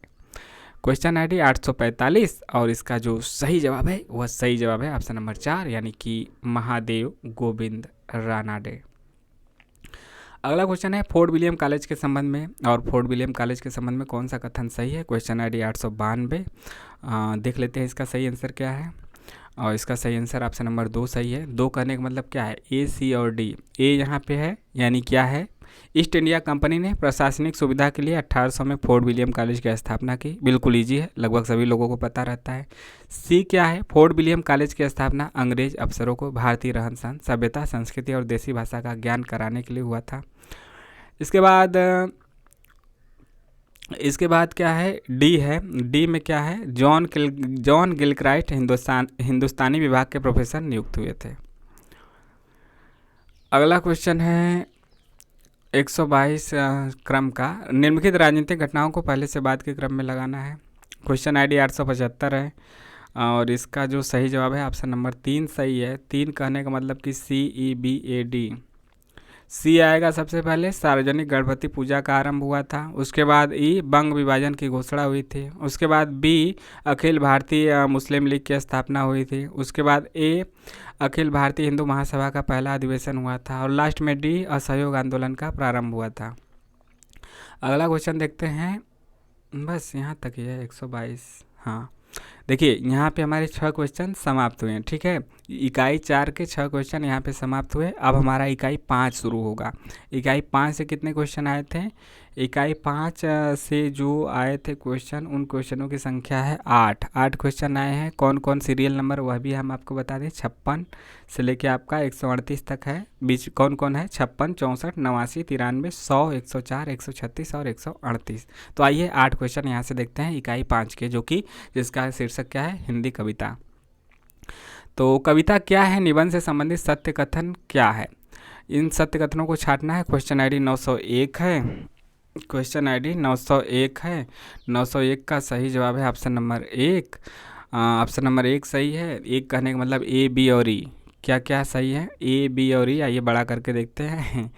क्वेश्चन आईडी 845 और इसका जो सही जवाब है वह सही जवाब है ऑप्शन नंबर 4 यानी कि महादेव गोविंद रानाडे। अगला क्वेश्चन है, फोर्ट विलियम कॉलेज के संबंध में, और फोर्ट विलियम कॉलेज के संबंध में कौन सा कथन सही है? Question ID 892। देख लेते हैं इसका सही आंसर क्या है। और इसका सही आंसर ऑप्शन नंबर 2 सही है। 2 कहने का मतलब क्या है? A, C और D। ए यहाँ पे है यानी क्या है? ईस्ट इंडिया कंपनी ने प्रशासनिक सुविधा के लिए 1800 में फोर्ट विलियम कॉलेज की स्थापना की। बिल्कुल ईजी है, लगभग सभी लोगों को पता रहता है। सी क्या है? फोर्ट विलियम कॉलेज की स्थापना अंग्रेज अफसरों को भारतीय रहन सहन, सभ्यता, संस्कृति और देसी भाषा का ज्ञान कराने के लिए हुआ था। इसके बाद क्या है? डी है। डी में क्या है? जॉन गिलक्राइस्ट हिंदुस्तानी विभाग के प्रोफेसर नियुक्त हुए थे। अगला क्वेश्चन है 122 क्रम का, निम्नलिखित राजनीतिक घटनाओं को पहले से बाद के क्रम में लगाना है। क्वेश्चन आईडी 875 है और इसका जो सही जवाब है ऑप्शन नंबर 3 सही है। 3 कहने का मतलब कि CEBAD। सी आएगा सबसे पहले, सार्वजनिक गणपति पूजा का आरंभ हुआ था। उसके बाद ई, बंग विभाजन की घोषणा हुई थी। उसके बाद बी, अखिल भारतीय मुस्लिम लीग की स्थापना हुई थी। उसके बाद ए, अखिल भारतीय हिंदू महासभा का पहला अधिवेशन हुआ था। और लास्ट में डी, असहयोग आंदोलन का प्रारंभ हुआ था। अगला क्वेश्चन देखते हैं। बस यहाँ तक ही है 122। हाँ, देखिए यहाँ पे हमारे 6 क्वेश्चन समाप्त हुए हैं। ठीक है, इकाई 4 के 6 क्वेश्चन यहाँ पे समाप्त हुए। अब हमारा इकाई 5 शुरू होगा। इकाई 5 से कितने क्वेश्चन आए थे? इकाई 5 से जो आए थे क्वेश्चन, उन क्वेश्चनों की संख्या है 8 क्वेश्चन आए हैं। कौन कौन सीरियल नंबर वह भी हम आपको बता दें। 56 से लेके आपका 138 तक है। बीच कौन कौन है? 56, 64, 89, 93, 100, 104, 136 और 138। तो आइए 8 क्वेश्चन यहाँ से देखते हैं इकाई 5 के, जो कि जिसका शीर्षक क्या है? हिंदी कविता। तो कविता क्या है? निबंध से संबंधित सत्य कथन क्या है? इन सत्य कथनों को छांटना है। क्वेश्चन आईडी 901 है। क्वेश्चन आईडी 901 है। 901 का सही जवाब है ऑप्शन नंबर 1। ऑप्शन नंबर 1 सही है। एक कहने का मतलब ए, बी और ई। क्या क्या सही है? ए, बी और ई। आइए बड़ा करके देखते हैं।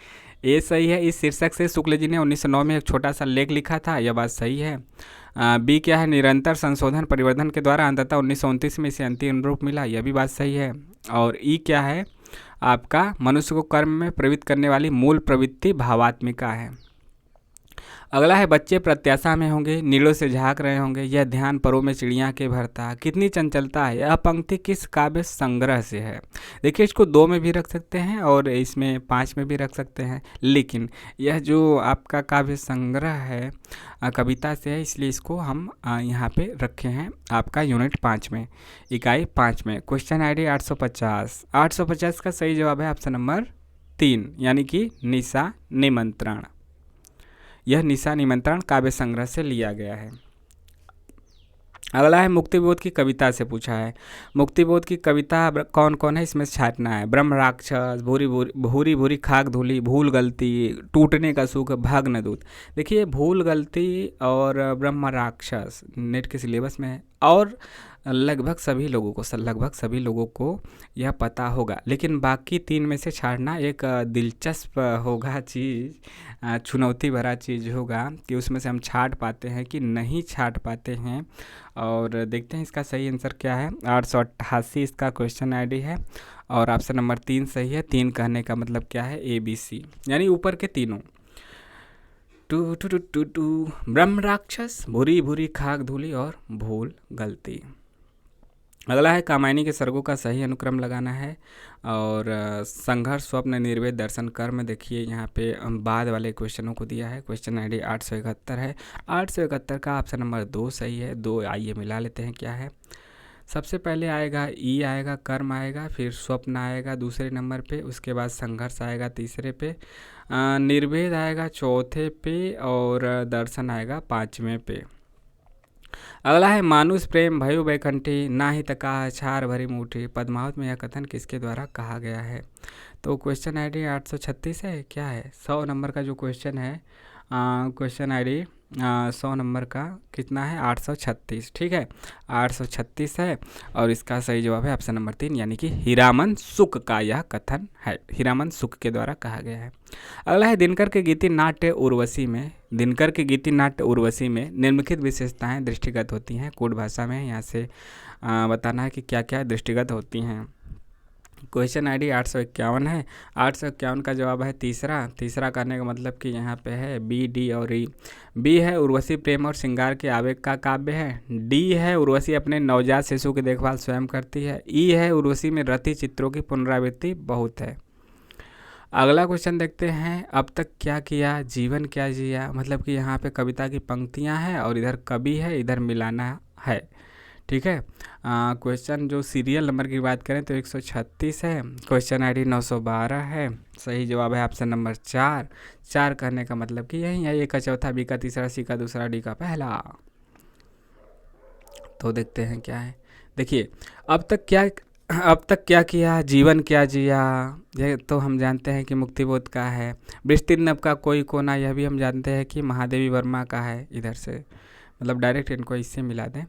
ए सही है। इस शीर्षक से शुक्ल जी ने 1909 में एक छोटा सा लेख लिखा था, यह बात सही है। बी क्या है? निरंतर संशोधन परिवर्धन के द्वारा अंततः 1929 में इसे अंतिम रूप मिला, यह भी बात सही है। और ई क्या है? आपका मनुष्य को कर्म में प्रवृत्त करने वाली मूल प्रवृत्ति भावात्मिका है। अगला है बच्चे प्रत्याशा में होंगे, नीड़ों से झांक रहे होंगे, यह ध्यान परों में चिड़िया के भरता, कितनी चंचलता है, यह पंक्ति किस काव्य संग्रह से है? देखिए, इसको 2 में भी रख सकते हैं और इसमें 5 में भी रख सकते हैं, लेकिन यह जो आपका काव्य संग्रह है कविता से है, इसलिए इसको हम यहाँ पे रखे हैं आपका यूनिट 5 में, इकाई 5 में। Question ID 850। 850 का सही जवाब है ऑप्शन नंबर 3, यानी कि निशा निमंत्रण। यह निशा निमंत्रण काव्य संग्रह से लिया गया है। अगला है मुक्तिबोध की कविता से पूछा है। मुक्तिबोध की कविता कौन कौन है? इसमें छांटना है। ब्रह्म राक्षस, भूरी भूरी भूरी भूरी खाक धूली, भूल गलती, टूटने का सुख, भग्न दूत। देखिए, भूल गलती और ब्रह्म राक्षस नेट के सिलेबस में है और लगभग सभी लोगों को यह पता होगा, लेकिन बाकी 3 में से छाड़ना एक दिलचस्प होगा चीज़, चुनौती भरा चीज़ होगा कि उसमें से हम छाट पाते हैं कि नहीं छाट पाते हैं। और देखते हैं इसका सही आंसर क्या है। 888 इसका क्वेश्चन आईडी है और ऑप्शन नंबर 3 सही है। 3 कहने का मतलब क्या है? ABC, यानी ऊपर के तीनों। टू टू टू टू टू ब्रह्म राक्षस, भूरी भूरी खाक धूली और भूल गलती। अगला है कामायनी के सर्गों का सही अनुक्रम लगाना है और संघर्ष, स्वप्न, निर्वेद, दर्शन, कर्म। देखिए यहाँ पे बाद वाले क्वेश्चनों को दिया है। क्वेश्चन आईडी 871 है। 871 का ऑप्शन नंबर 2 सही है। 2 आइए मिला लेते हैं क्या है। सबसे पहले आएगा ई आएगा, कर्म आएगा, फिर स्वप्न आएगा दूसरे नंबर पे, उसके बाद संघर्ष आएगा तीसरे पे, निर्वेद आएगा चौथे पे और दर्शन आएगा 5वें पे। अगला है मानुष प्रेम भयो बैकंठी, ना ही तका छार भरी मुठी। पद्मावत में यह कथन किसके द्वारा कहा गया है? तो क्वेश्चन आईडी 836 है। क्या है? 100 नंबर का जो क्वेश्चन है, क्वेश्चन आईडी 100 नंबर का कितना है? 836। ठीक है, 836 है और इसका सही जवाब है ऑप्शन नंबर 3, यानी कि हीरामन सुक का यह कथन है। हीरामन सुक के द्वारा कहा गया है। अगला है दिनकर के गीति नाट्य उर्वशी में। दिनकर के गीति नाट्य उर्वशी में निम्नलिखित विशेषताएं दृष्टिगत होती हैं। कोड भाषा में यहाँ से बताना है कि क्या क्या दृष्टिगत होती हैं। क्वेश्चन आईडी 851 है। 851 का जवाब है तीसरा करने का मतलब कि यहाँ पे है बी, डी और ई। बी है उर्वशी प्रेम और श्रृंगार के आवेग का काव्य है। डी है उर्वशी अपने नवजात शिशु की देखभाल स्वयं करती है। ई है उर्वशी में रति चित्रों की पुनरावृत्ति बहुत है। अगला क्वेश्चन देखते हैं। अब तक क्या किया, जीवन क्या जिया। मतलब कि यहाँ पे कविता की पंक्तियाँ हैं और इधर कवि है, इधर मिलाना है। ठीक है, क्वेश्चन जो सीरियल नंबर की बात करें तो 136 है। क्वेश्चन आईडी 912 है। सही जवाब है ऑप्शन नंबर 4। 4 कहने का मतलब कि यही है। ए का चौथा, बी का तीसरा, सी का दूसरा, डी का पहला। तो देखते हैं क्या है। देखिए, अब तक क्या किया, जीवन क्या जिया, यह तो हम जानते हैं कि मुक्तिबोध का है। विस्तृत नभ का कोई कोना, यह भी हम जानते हैं कि महादेवी वर्मा का है। इधर से मतलब डायरेक्ट इनको इससे मिला दें।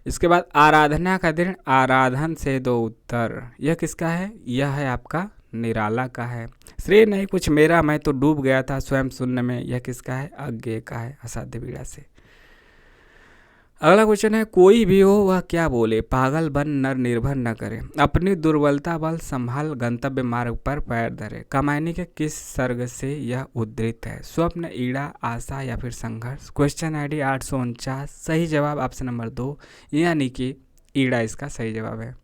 इसके बाद आराधना का दिन, आराधन से दो उत्तर, यह किसका है? यह है आपका निराला का है। श्रेय नहीं कुछ मेरा, मैं तो डूब गया था स्वयं शून्य में, यह किसका है? अज्ञेय का है, असाध्य बीड़ा से। अगला क्वेश्चन है, कोई भी हो वह क्या बोले, पागल बन नर निर्भर न करे, अपनी दुर्बलता बल संभाल गंतव्य मार्ग पर पैर धरे। कामायनी के किस सर्ग से यह उद्धृत है, स्वप्न, ईड़ा, आशा या फिर संघर्ष। क्वेश्चन ID 849, सही जवाब ऑप्शन नंबर 2 यानी कि ईड़ा इसका सही जवाब है।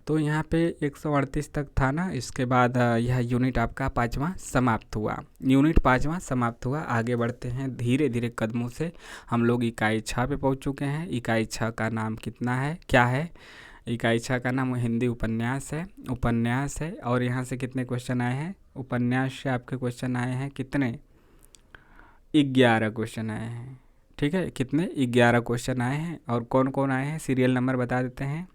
तो यहाँ पे 138 तक था ना, इसके बाद यह यूनिट आपका 5वां समाप्त हुआ। यूनिट 5वां समाप्त हुआ। आगे बढ़ते हैं धीरे धीरे कदमों से। हम लोग इकाई 6 पे पहुँच चुके हैं। इकाई 6 का नाम कितना है, क्या है? इकाई 6 का नाम हिंदी उपन्यास है। उपन्यास है और यहाँ से कितने क्वेश्चन आए हैं? उपन्यास से आपके क्वेश्चन आए हैं कितने? 11 क्वेश्चन आए हैं। ठीक है, कितने? 11 क्वेश्चन आए हैं। और कौन कौन आए हैं सीरियल नंबर बता देते हैं।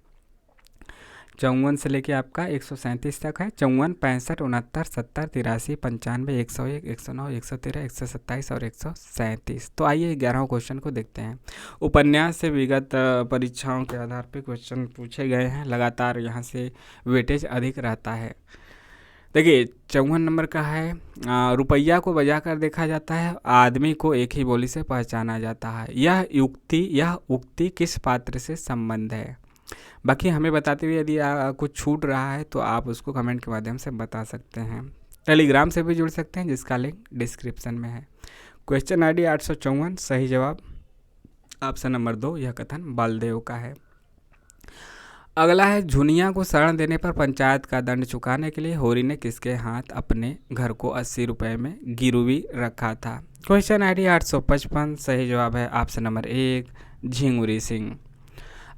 54 से लेके आपका 137 तक है। 54, 65, 69, 70, 83, 95, 101, 109, 113, 127 और 137। तो आइए 11वें क्वेश्चन को देखते हैं। उपन्यास से विगत परीक्षाओं के आधार पर क्वेश्चन पूछे गए हैं। लगातार यहाँ से वेटेज अधिक रहता है। देखिए 54 नंबर का है, रुपया को बजा कर देखा जाता है, आदमी को एक ही बोली से पहचाना जाता है। यह उक्ति किस पात्र से संबंध है? बाकी हमें बताते हुए यदि कुछ छूट रहा है तो आप उसको कमेंट के माध्यम से बता सकते हैं। टेलीग्राम से भी जुड़ सकते हैं जिसका लिंक डिस्क्रिप्शन में है। क्वेश्चन ID 854, सही जवाब ऑप्शन नंबर 2 यह कथन बलदेव का है। अगला है, झुनिया को शरण देने पर पंचायत का दंड चुकाने के लिए होरी ने किसके हाथ अपने घर को 80 रुपये में गिरवी रखा था? क्वेश्चन ID 855, सही जवाब है ऑप्शन नंबर 1 झिंगुरी सिंह।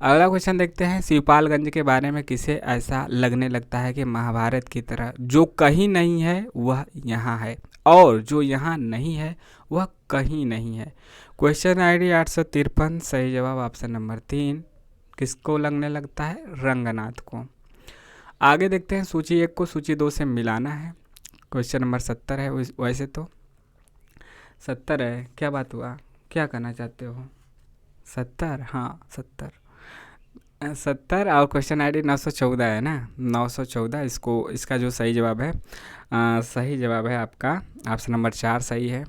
अगला क्वेश्चन देखते हैं, शिवपालगंज के बारे में किसे ऐसा लगने लगता है कि महाभारत की तरह जो कहीं नहीं है वह यहाँ है और जो यहाँ नहीं है वह कहीं नहीं है? क्वेश्चन ID 853, सही जवाब ऑप्शन नंबर 3 किसको लगने लगता है? रंगनाथ को। आगे देखते हैं, सूची 1 को सूची 2 से मिलाना है। क्वेश्चन नंबर 70 है। वैसे तो 70 है, क्या बात हुआ, क्या करना चाहते हो? 70, हाँ 70 और क्वेश्चन ID 914 है ना, 914। इसका जो सही जवाब है, सही जवाब है आपका ऑप्शन नंबर 4 सही है।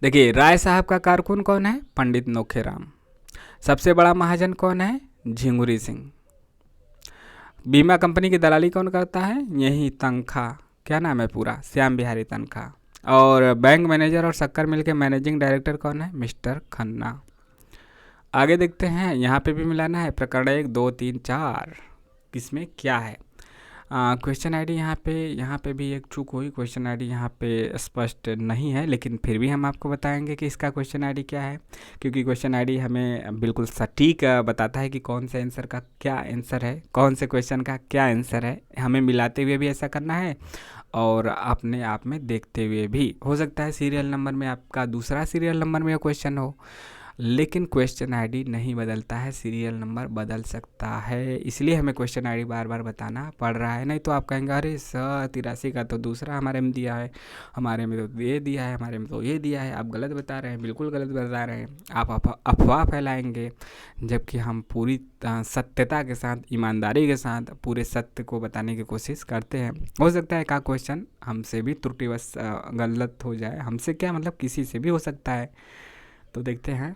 देखिए राय साहब का कारकुन कौन है? पंडित नोखेराम। सबसे बड़ा महाजन कौन है? झिंगुरी सिंह। बीमा कंपनी की दलाली कौन करता है? यही तनखा, क्या नाम है पूरा? श्याम बिहारी तनखा। और बैंक मैनेजर और शक्कर मिल के मैनेजिंग डायरेक्टर कौन है? मिस्टर खन्ना। आगे देखते हैं, यहाँ पे भी मिलाना है। प्रकरण 1, 2, 3, 4 किसमें क्या है? क्वेश्चन ID यहाँ पे भी एक चूक हुई। क्वेश्चन ID यहाँ पे स्पष्ट नहीं है, लेकिन फिर भी हम आपको बताएंगे कि इसका क्वेश्चन ID क्या है, क्योंकि क्वेश्चन ID हमें बिल्कुल सटीक बताता है कि कौन से आंसर का क्या आंसर है, कौन से क्वेश्चन का क्या आंसर है। हमें मिलाते हुए भी ऐसा करना है और अपने आप में देखते हुए भी। हो सकता है सीरियल नंबर में आपका दूसरा सीरियल नंबर में क्वेश्चन हो, लेकिन क्वेश्चन ID नहीं बदलता है, सीरियल नंबर बदल सकता है। इसलिए हमें क्वेश्चन ID बार बार बताना पड़ रहा है। नहीं तो आप कहेंगे अरे 83 का तो दूसरा हमारे में दिया है, हमारे में तो ये दिया है, हमारे में तो ये दिया है, आप गलत बता रहे हैं, बिल्कुल गलत बता रहे हैं। आप अफवाह फैलाएंगे, जबकि हम पूरी सत्यता के साथ, ईमानदारी के साथ पूरे सत्य को बताने की कोशिश करते हैं। हो सकता है का क्वेश्चन हमसे भी त्रुटिवश गलत हो जाए, हमसे क्या मतलब किसी से भी हो सकता है। तो देखते हैं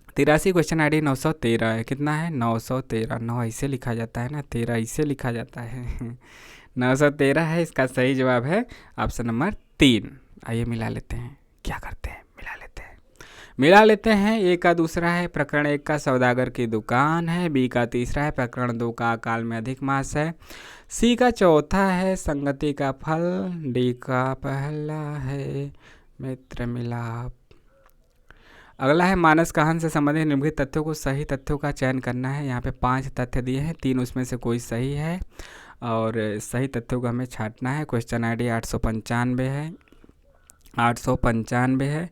83 क्वेश्चन ID 913 है। कितना है? 913। 9 ऐसे लिखा जाता है ना, 13 ऐसे लिखा जाता है 913 है। इसका सही जवाब है ऑप्शन नंबर 3। आइए मिला लेते हैं, क्या करते हैं, मिला लेते हैं। A का दूसरा है, प्रकरण 1 का सौदागर की दुकान है। B का तीसरा है, प्रकरण 2 का अकाल में अधिक मास है। C का चौथा है, संगति का फल। D का पहला है, मित्र मिलाप। अगला है, मानस कहानी से संबंधित निम्नलिखित तथ्यों को सही तथ्यों का चयन करना है। यहाँ पे 5 तथ्य दिए हैं, 3 उसमें से कोई सही है और सही तथ्यों को हमें छांटना है। क्वेश्चन ID 895 है, 895 है।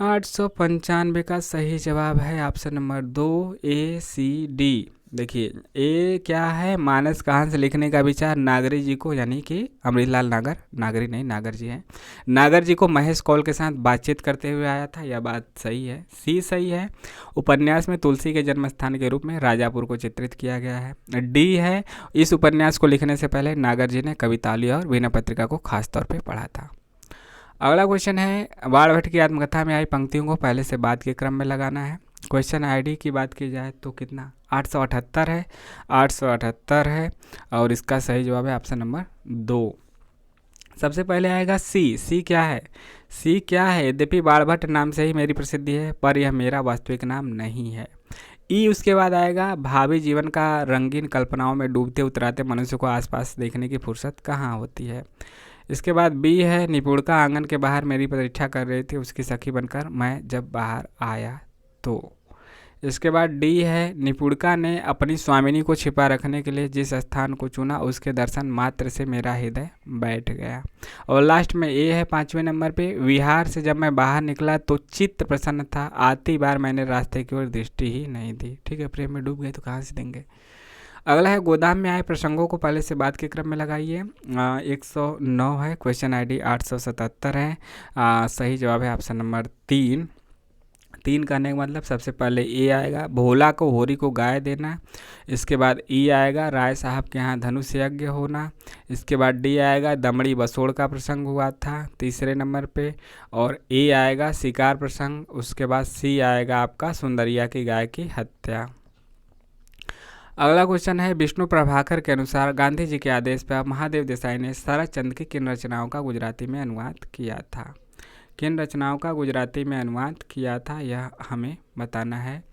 895 का सही जवाब है ऑप्शन नंबर 2 ACD। देखिए ए क्या है? मानस कहानी से लिखने का विचार नागरी जी को, यानी कि अमृतलाल नागर, नागरी नहीं नागर जी हैं, नागर जी को महेश कौल के साथ बातचीत करते हुए आया था। यह बात सही है, C सही है। उपन्यास में तुलसी के जन्म स्थान के रूप में राजापुर को चित्रित किया गया है। D है, इस उपन्यास को लिखने से पहले नागर जी ने कविताली और वीणा पत्रिका को खास तौर पर पढ़ा था। अगला क्वेश्चन है, बाण भट्ट की आत्मकथा में आई पंक्तियों को पहले से बाद के क्रम में लगाना है। क्वेश्चन आईडी की बात की जाए तो कितना 878 है, 878 है, और इसका सही जवाब है ऑप्शन नंबर 2। सबसे पहले आएगा सी। सी क्या है? सी क्या है? यद्यपि बाणभट्ट नाम से ही मेरी प्रसिद्धि है, पर यह मेरा वास्तविक नाम नहीं है। ई उसके बाद आएगा, भावी जीवन का रंगीन कल्पनाओं में डूबते उतराते मनुष्य को आसपास देखने की फुर्सत कहाँ होती है। इसके बाद बी है, निपुणिका आंगन के बाहर मेरी प्रतीक्षा कर रही थी उसकी सखी बनकर, मैं जब बाहर आया तो। इसके बाद डी है, निपुणिका ने अपनी स्वामिनी को छिपा रखने के लिए जिस स्थान को चुना उसके दर्शन मात्र से मेरा हृदय बैठ गया। और लास्ट में ए है 5वें नंबर पे, विहार से जब मैं बाहर निकला तो चित्त प्रसन्न था, आती बार मैंने रास्ते की ओर दृष्टि ही नहीं दी। ठीक है, प्रेम में डूब गए तो कहाँ से देंगे। अगला है, गोदाम में आए प्रसंगों को पहले से बाद के क्रम में लगाइए। 109 है, क्वेश्चन आईडी 877 है। सही जवाब है ऑप्शन नंबर 3। 3 करने का मतलब सबसे पहले ए आएगा, भोला को होरी को गाय देना। इसके बाद ई आएगा, राय साहब के यहाँ धनुष यज्ञ होना। इसके बाद डी आएगा, दमड़ी बसोड़ का प्रसंग हुआ था तीसरे नंबर पे। और ए आएगा, शिकार प्रसंग। उसके बाद सी आएगा आपका, सुंदरिया की गाय की हत्या। अगला क्वेश्चन है, विष्णु प्रभाकर के अनुसार गांधी जी के आदेश पर महादेव देसाई ने शरद चंद्र की किन रचनाओं का गुजराती में अनुवाद किया था। किन रचनाओं का गुजराती में अनुवाद किया था, यह हमें बताना है।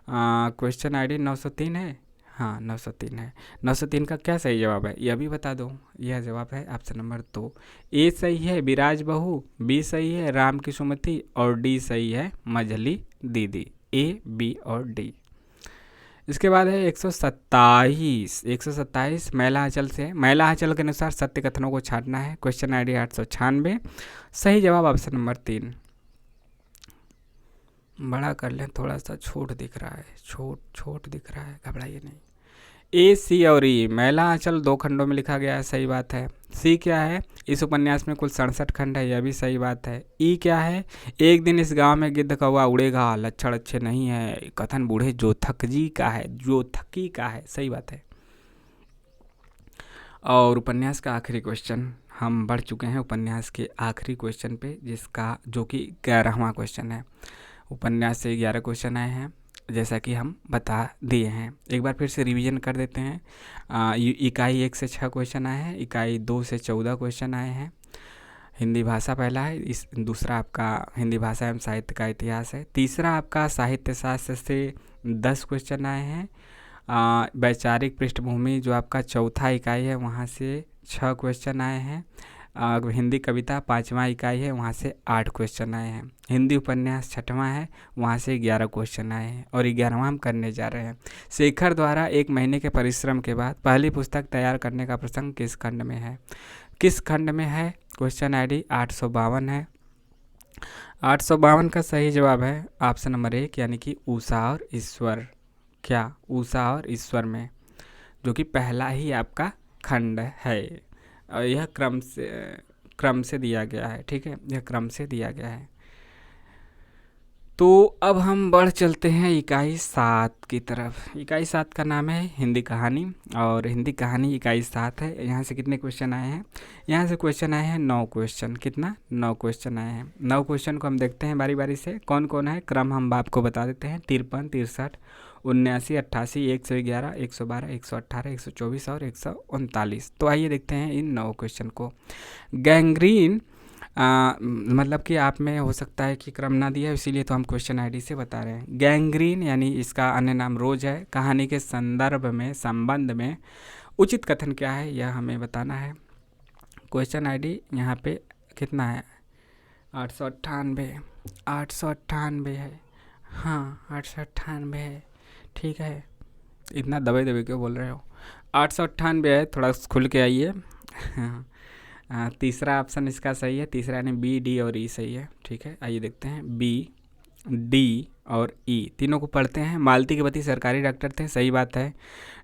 क्वेश्चन आईडी 903 है। हाँ 903 है। 903 का क्या सही जवाब है यह भी बता दो। यह जवाब है ऑप्शन नंबर 2। ए सही है, विराज बहू। बी सही है, राम की सुमति। और डी सही है, मझली दीदी। ए, बी और डी। इसके बाद है 127 महिला आंचल से। महिला आंचल के अनुसार सत्य कथनों को छांटना है। Question ID 896। सही जवाब ऑप्शन नंबर 3। बड़ा कर लें, थोड़ा सा छोट दिख रहा है, छोट दिख रहा है, घबराइए नहीं। ए, सी और ई, महिला आंचल 2 खंडों में लिखा गया है, सही बात है। सी क्या है, इस उपन्यास में कुल 67 खंड है, यह भी सही बात है। ई क्या है, एक दिन इस गांव में गिद्ध कौवा उड़ेगा, लक्षण अच्छे नहीं है, कथन बूढ़े जोथकी का है, सही बात है। और उपन्यास का आखिरी क्वेश्चन, हम बढ़ चुके हैं उपन्यास के आखिरी क्वेश्चन पे, जिसका जो कि 11वां क्वेश्चन है। उपन्यास से 11 क्वेश्चन आए हैं, जैसा कि हम बता दिए हैं। एक बार फिर से रिवीजन कर देते हैं। इकाई 1 से 6 क्वेश्चन आए हैं, इकाई 2 से 14 क्वेश्चन आए हैं। हिंदी भाषा पहला है, इस दूसरा आपका हिंदी भाषा एवं साहित्य का इतिहास है। तीसरा आपका साहित्य शास्त्र से 10 क्वेश्चन आए हैं। वैचारिक पृष्ठभूमि जो आपका चौथा इकाई है, वहाँ से 6 क्वेश्चन आए हैं। हिंदी कविता 5वां इकाई है, वहाँ से 8 क्वेश्चन आए हैं। हिंदी उपन्यास 6वां है, वहाँ से 11 क्वेश्चन आए हैं। और 11वां हम करने जा रहे हैं। शेखर द्वारा 1 महीने के परिश्रम के बाद पहली पुस्तक तैयार करने का प्रसंग किस खंड में है? किस खंड में है? क्वेश्चन आईडी 852 है। 852 का सही जवाब है ऑप्शन नंबर 1, यानी कि ऊषा और ईश्वर। क्या? ऊषा और ईश्वर में, जो कि पहला ही आपका खंड है। और यह क्रम से दिया गया है। ठीक है, यह क्रम से दिया गया है। तो अब हम बढ़ चलते हैं इकाई 7 की तरफ। इकाई 7 का नाम है हिंदी कहानी, और हिंदी कहानी इकाई 7 है। यहाँ से कितने क्वेश्चन आए हैं? यहाँ से क्वेश्चन आए हैं 9 क्वेश्चन। कितना? 9 क्वेश्चन आए हैं। 9 क्वेश्चन को हम देखते हैं बारी बारी से, कौन कौन है। क्रम हम आपको बता देते हैं, 53, 63, 79, 88, 111, 112, 118, 124 और 139। तो आइए देखते हैं इन 9 क्वेश्चन को। गैंग्रीन मतलब कि आप में हो सकता है कि क्रम ना दिया है, इसीलिए तो हम क्वेश्चन आईडी से बता रहे हैं। गैंग्रीन यानी इसका अन्य नाम रोज है। कहानी के संबंध में उचित कथन क्या है, यह हमें बताना है। क्वेश्चन आईडी यहाँ पे कितना है? 898 है। हाँ 898 है। ठीक है, इतना दबे दबे क्यों बोल रहे हो? 898 है, थोड़ा खुल के आइए। हाँ, तीसरा ऑप्शन इसका सही है। तीसरा यानी बी, डी और ई सही है। ठीक है, आइए देखते हैं। बी, डी और ई तीनों को पढ़ते हैं। मालती के पति सरकारी डॉक्टर थे, सही बात है।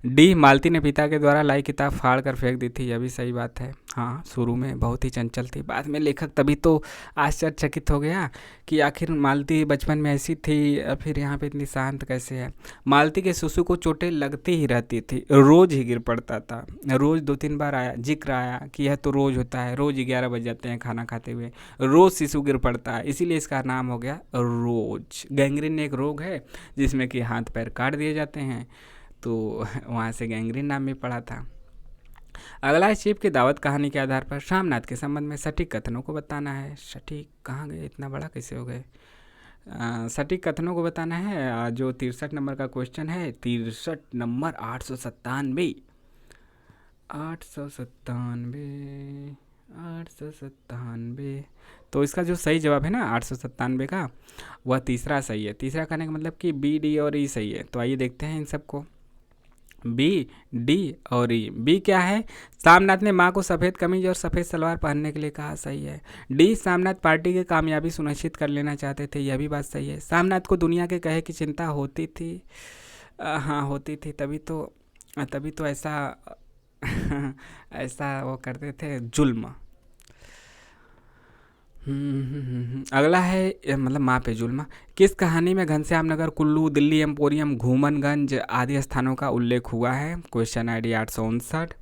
डी मालती ने पिता के द्वारा लाई किताब फाड़ कर फेंक दी थी, यह भी सही बात है। हाँ, शुरू में बहुत ही चंचल थी, बाद में लेखक तभी तो आश्चर्यचकित हो गया कि आखिर मालती बचपन में ऐसी थी, फिर यहाँ पे इतनी शांत कैसे है। मालती के शिशु को चोटें लगती ही रहती थी, रोज ही गिर पड़ता था। रोज 2-3 बार आया, जिक्र आया कि यह तो रोज होता है, रोज 11 बज जाते हैं खाना खाते हुए, रोज शिशु गिर पड़ता है, इसीलिए इसका नाम हो गया रोज। गैंग्रीन एक रोग है जिसमें कि हाथ पैर काट दिए जाते हैं, तो वहाँ से गैंग्रीन नाम भी पड़ा था। अगला है शिव की दावत कहानी के आधार पर शामनाथ के संबंध में सटीक कथनों को बताना है। सटीक कहाँ गए, इतना बड़ा कैसे हो गए। सटीक कथनों को बताना है। जो 63 नंबर का क्वेश्चन है, 63 नंबर 897 897 897, तो इसका जो सही जवाब है ना 897 का, वह तीसरा सही है। तीसरा कहने का मतलब कि बी, डी और ई सही है। तो आइए देखते हैं इन सबको, बी, डी और ई। बी क्या है, सामनाथ ने माँ को सफ़ेद कमीज और सफ़ेद सलवार पहनने के लिए कहा, सही है। डी, सामनाथ पार्टी की कामयाबी सुनिश्चित कर लेना चाहते थे, यह भी बात सही है। सामनाथ को दुनिया के कहे की चिंता होती थी, हाँ होती थी, तभी तो ऐसा ऐसा वो करते थे, जुल्म। अगला है मतलब माँ पे जुल्म। किस कहानी में घनश्याम नगर, कुल्लू, दिल्ली एम्पोरियम, घूमनगंज आदि स्थानों का उल्लेख हुआ है। Question ID 859।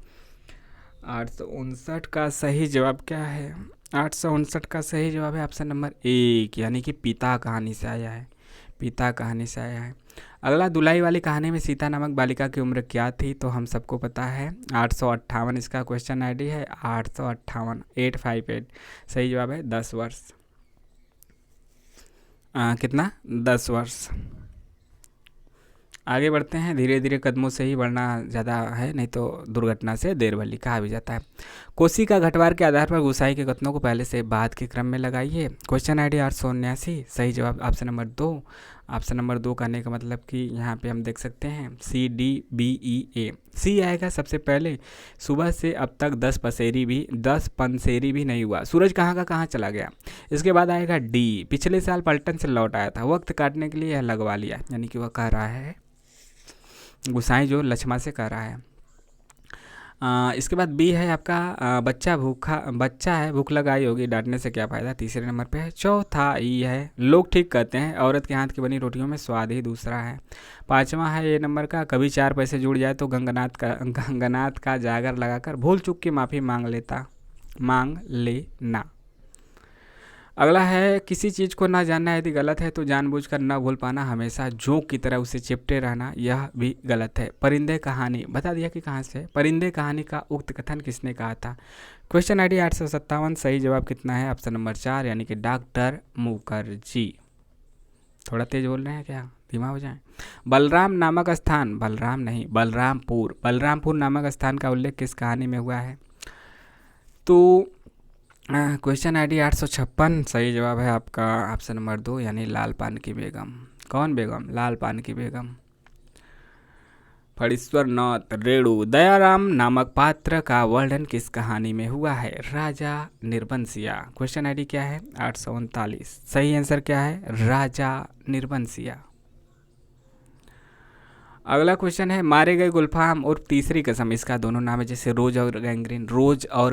859 का सही जवाब क्या है, 859 का सही जवाब है ऑप्शन नंबर 1, यानी कि पिता कहानी से आया है, पिता कहानी से आया है। अगला, दुलाई वाली कहानी में सीता नामक बालिका की उम्र क्या थी, तो हम सबको पता है 858 इसका क्वेश्चन ID है, 858 858, सही जवाब है 10 वर्ष। कितना, 10 वर्ष। आगे बढ़ते हैं, धीरे धीरे कदमों से ही बढ़ना ज़्यादा है, नहीं तो दुर्घटना से देर भली कहा भी जाता है। कोसी का घटवार के आधार पर गुसाई के कथनों को पहले से बाद के क्रम में लगाइए। क्वेश्चन ID 879, सही जवाब ऑप्शन नंबर 2। ऑप्शन नंबर 2 कहने का मतलब कि यहाँ पे हम देख सकते हैं CDBEA। सी आएगा सबसे पहले, सुबह से अब तक 10 पनसेरी भी नहीं हुआ, सूरज कहाँ का कहाँ चला गया। इसके बाद आएगा डी, पिछले साल पलटन से लौट आया था, वक्त काटने के लिए यह लगवा लिया, यानी कि वह कह रहा है, गुसाई जो लक्ष्मा से कह रहा है। इसके बाद बी है आपका, बच्चा है, भूख लगाई होगी, डांटने से क्या फ़ायदा, तीसरे नंबर पे है। चौथा ई है, लोग ठीक कहते हैं, औरत के हाथ की बनी रोटियों में स्वाद ही दूसरा है। पांचवा है ए नंबर का, कभी 4 पैसे जुड़ जाए तो गंगनाथ का जागर लगाकर भूल चूक की माफ़ी मांग लेना। अगला है, किसी चीज़ को ना जानना यदि गलत है तो जानबूझकर न भूल पाना, हमेशा जोक की तरह उसे चिपटे रहना, यह भी गलत है। परिंदे कहानी बता दिया कि कहाँ से, परिंदे कहानी का उक्त कथन किसने कहा था। क्वेश्चन ID 857, सही जवाब कितना है, ऑप्शन नंबर 4, यानी कि डॉक्टर मुखर्जी। थोड़ा तेज बोल रहे हैं क्या, धीमा हो जाए। बलराम नामक स्थान, बलराम नहीं बलरामपुर नामक स्थान का उल्लेख किस कहानी में हुआ है। तो क्वेश्चन ID 856, सही जवाब है आपका ऑप्शन नंबर 2, यानी लाल पान की बेगम। कौन बेगम, लाल पान की बेगम। फणीश्वर नाथ रेणु दयाराम नामक पात्र का वर्णन किस कहानी में हुआ है, राजा निर्बंसिया। क्वेश्चन ID क्या है, 839, सही आंसर क्या है, राजा निर्बंसिया। अगला क्वेश्चन है, मारे गए गुलफाम और तीसरी कसम, इसका दोनों नाम है, जैसे रोज और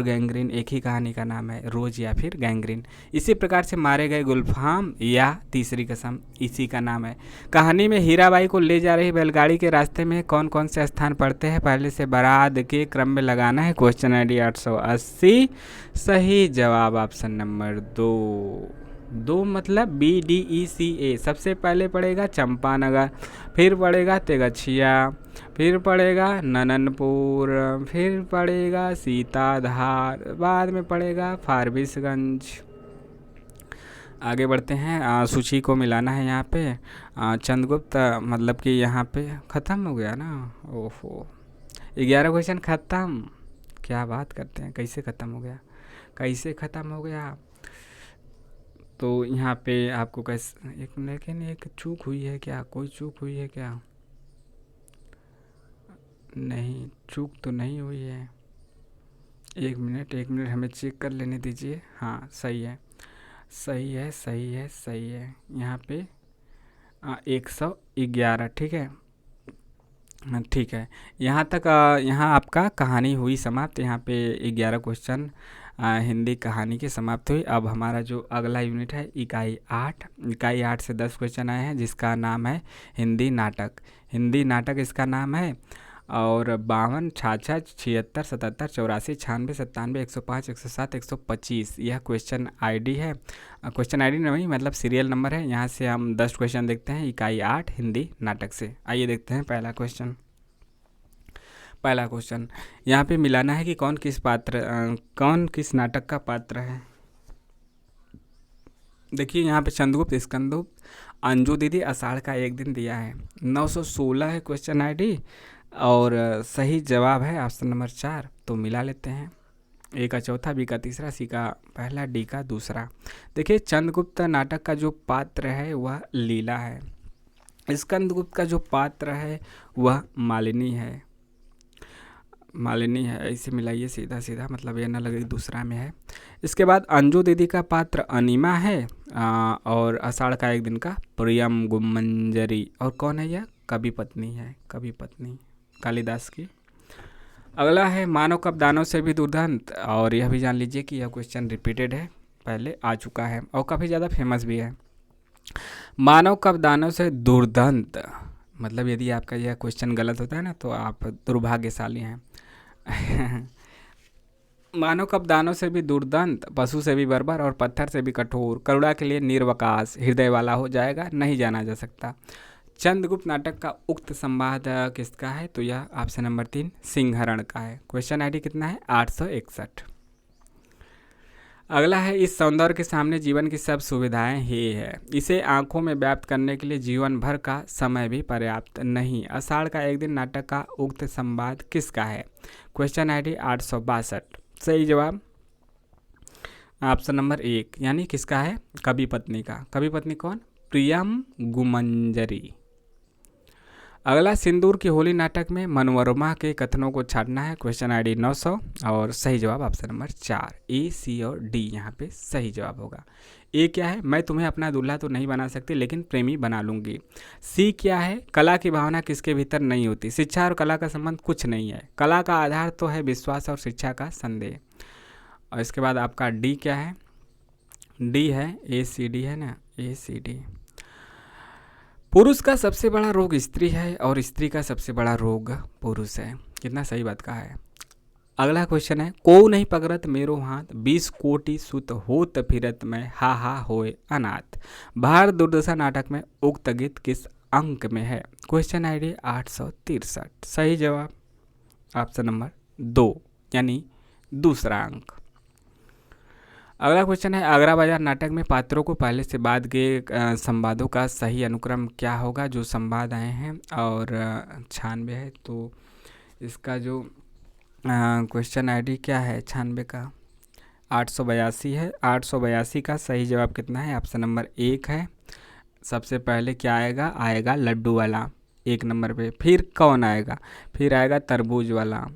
गैंग्रीन एक ही कहानी का नाम है, रोज या फिर गैंग्रीन। इसी प्रकार से मारे गए गुलफाम या तीसरी कसम इसी का नाम है। कहानी में हीराबाई को ले जा रही बैलगाड़ी के रास्ते में कौन कौन से स्थान पड़ते हैं, पहले से बराद के क्रम में लगाना है। क्वेश्चन ID 880, सही जवाब ऑप्शन नंबर 2 मतलब BDECA। सबसे पहले पड़ेगा चंपानगर, फिर पड़ेगा तेगछिया, फिर पड़ेगा नननपुर, फिर पड़ेगा सीताधार, बाद में पड़ेगा फारबिसगंज। आगे बढ़ते हैं, सूची को मिलाना है यहाँ पे। चंद्रगुप्त मतलब कि यहाँ पे ख़त्म हो गया ना, ओहो 11 क्वेश्चन ख़त्म, क्या बात करते हैं, कैसे ख़त्म हो गया। तो यहाँ पे आपको कैसे, लेकिन एक चूक हुई है क्या, कोई चूक हुई है क्या, नहीं चूक तो नहीं हुई है, एक मिनट हमें चेक कर लेने दीजिए। हाँ सही है। यहाँ पे 111, ठीक है। ठीक है, यहाँ तक यहाँ आपका कहानी हुई समाप्त। यहाँ पे 11 क्वेश्चन हिंदी कहानी की समाप्त हुई। अब हमारा जो अगला यूनिट है इकाई 8 से 10 क्वेश्चन आए हैं, जिसका नाम है हिंदी नाटक। हिंदी नाटक इसका नाम है। और 52, 66, 76, 77, 84, 96, 97, 105, 107, 125 यह क्वेश्चन आईडी है। क्वेश्चन आईडी नहीं, मतलब सीरियल नंबर है। यहाँ से हम 10 क्वेश्चन देखते हैं इकाई 8 हिंदी नाटक से। आइए देखते हैं पहला क्वेश्चन। यहाँ पे मिलाना है कि कौन किस नाटक का पात्र है। देखिए यहाँ पे चंद्रगुप्त, स्कंदगुप्त, अंजू दीदी, आषाढ़ का एक दिन दिया है। 916 है क्वेश्चन आईडी और सही जवाब है ऑप्शन नंबर 4। तो मिला लेते हैं, ए का चौथा, बी का तीसरा, सी का पहला, डी का दूसरा। देखिए चंद्रगुप्त नाटक का जो पात्र है वह लीला है। स्कंदगुप्त का जो पात्र है वह मालिनी है। ऐसे मिलाइए सीधा सीधा, मतलब ये ना लगे दूसरा में है। इसके बाद अंजू दीदी का पात्र अनिमा है और आषाढ़ का एक दिन का प्रियम गुमंजरी। और कौन है यह? कवि पत्नी है, कवि पत्नी कालिदास की। अगला है मानव कब दानव से भी दुर्दांत। और यह भी जान लीजिए कि यह क्वेश्चन रिपीटेड है, पहले आ चुका है और काफ़ी ज़्यादा फेमस भी है। मानव कब दानव से दुर्दांत, मतलब यदि आपका यह क्वेश्चन गलत होता है ना तो आप दुर्भाग्यशाली हैं। मानव कब दानव से भी दुर्दांत, पशु से भी बर्बर और पत्थर से भी कठोर, करुणा के लिए निर्वकाश, हृदय वाला हो जाएगा, नहीं जाना जा सकता। चंद्रगुप्त नाटक का उक्त संवाद किसका है? तो यह ऑप्शन नंबर 3 सिंहरण का है। क्वेश्चन आईडी कितना है? 861। अगला है इस सौंदर्य के सामने जीवन की सब सुविधाएं ही है, इसे आंखों में व्याप्त करने के लिए जीवन भर का समय भी पर्याप्त नहीं। आषाढ़ का एक दिन नाटक का उक्त संवाद किसका है? Question ID 862। सही जवाब ऑप्शन नंबर 1, यानी किसका है? कवि पत्नी का। कवि पत्नी कौन? प्रियम गुमंजरी। अगला सिंदूर की होली नाटक में मनोरमा के कथनों को छाटना है। क्वेश्चन आईडी 900 और सही जवाब ऑप्शन नंबर 4, ए, सी और डी यहाँ पे सही जवाब होगा। ए क्या है? मैं तुम्हें अपना दूल्हा तो नहीं बना सकती लेकिन प्रेमी बना लूंगी। सी क्या है? कला की भावना किसके भीतर नहीं होती? शिक्षा और कला का संबंध कुछ नहीं है। कला का आधार तो है विश्वास और शिक्षा का संदेह। और इसके बाद आपका डी क्या है? डी है ए सी डी, है ना, ए सी डी। पुरुष का सबसे बड़ा रोग स्त्री है और स्त्री का सबसे बड़ा रोग पुरुष है। कितना सही बात कहा है। अगला क्वेश्चन है को नहीं पकड़त मेरो हाथ, 20 कोटि सुत होत फिरत में, हा हा होए अनाथ। भारत दुर्दशा नाटक में उक्त गीत किस अंक में है? Question ID 863। सही जवाब ऑप्शन नंबर 2, यानी दूसरा अंक। अगला क्वेश्चन है आगरा बाजार नाटक में पात्रों को पहले से बाद के संवादों का सही अनुक्रम क्या होगा? जो संवाद आए हैं और 96 है, तो इसका जो क्वेश्चन आईडी क्या है 96 का? 882 है। 882 का सही जवाब कितना है? ऑप्शन नंबर 1 है। सबसे पहले क्या आएगा लड्डू वाला 1 नंबर पे, फिर कौन आएगा? फिर आएगा तरबूज वाला,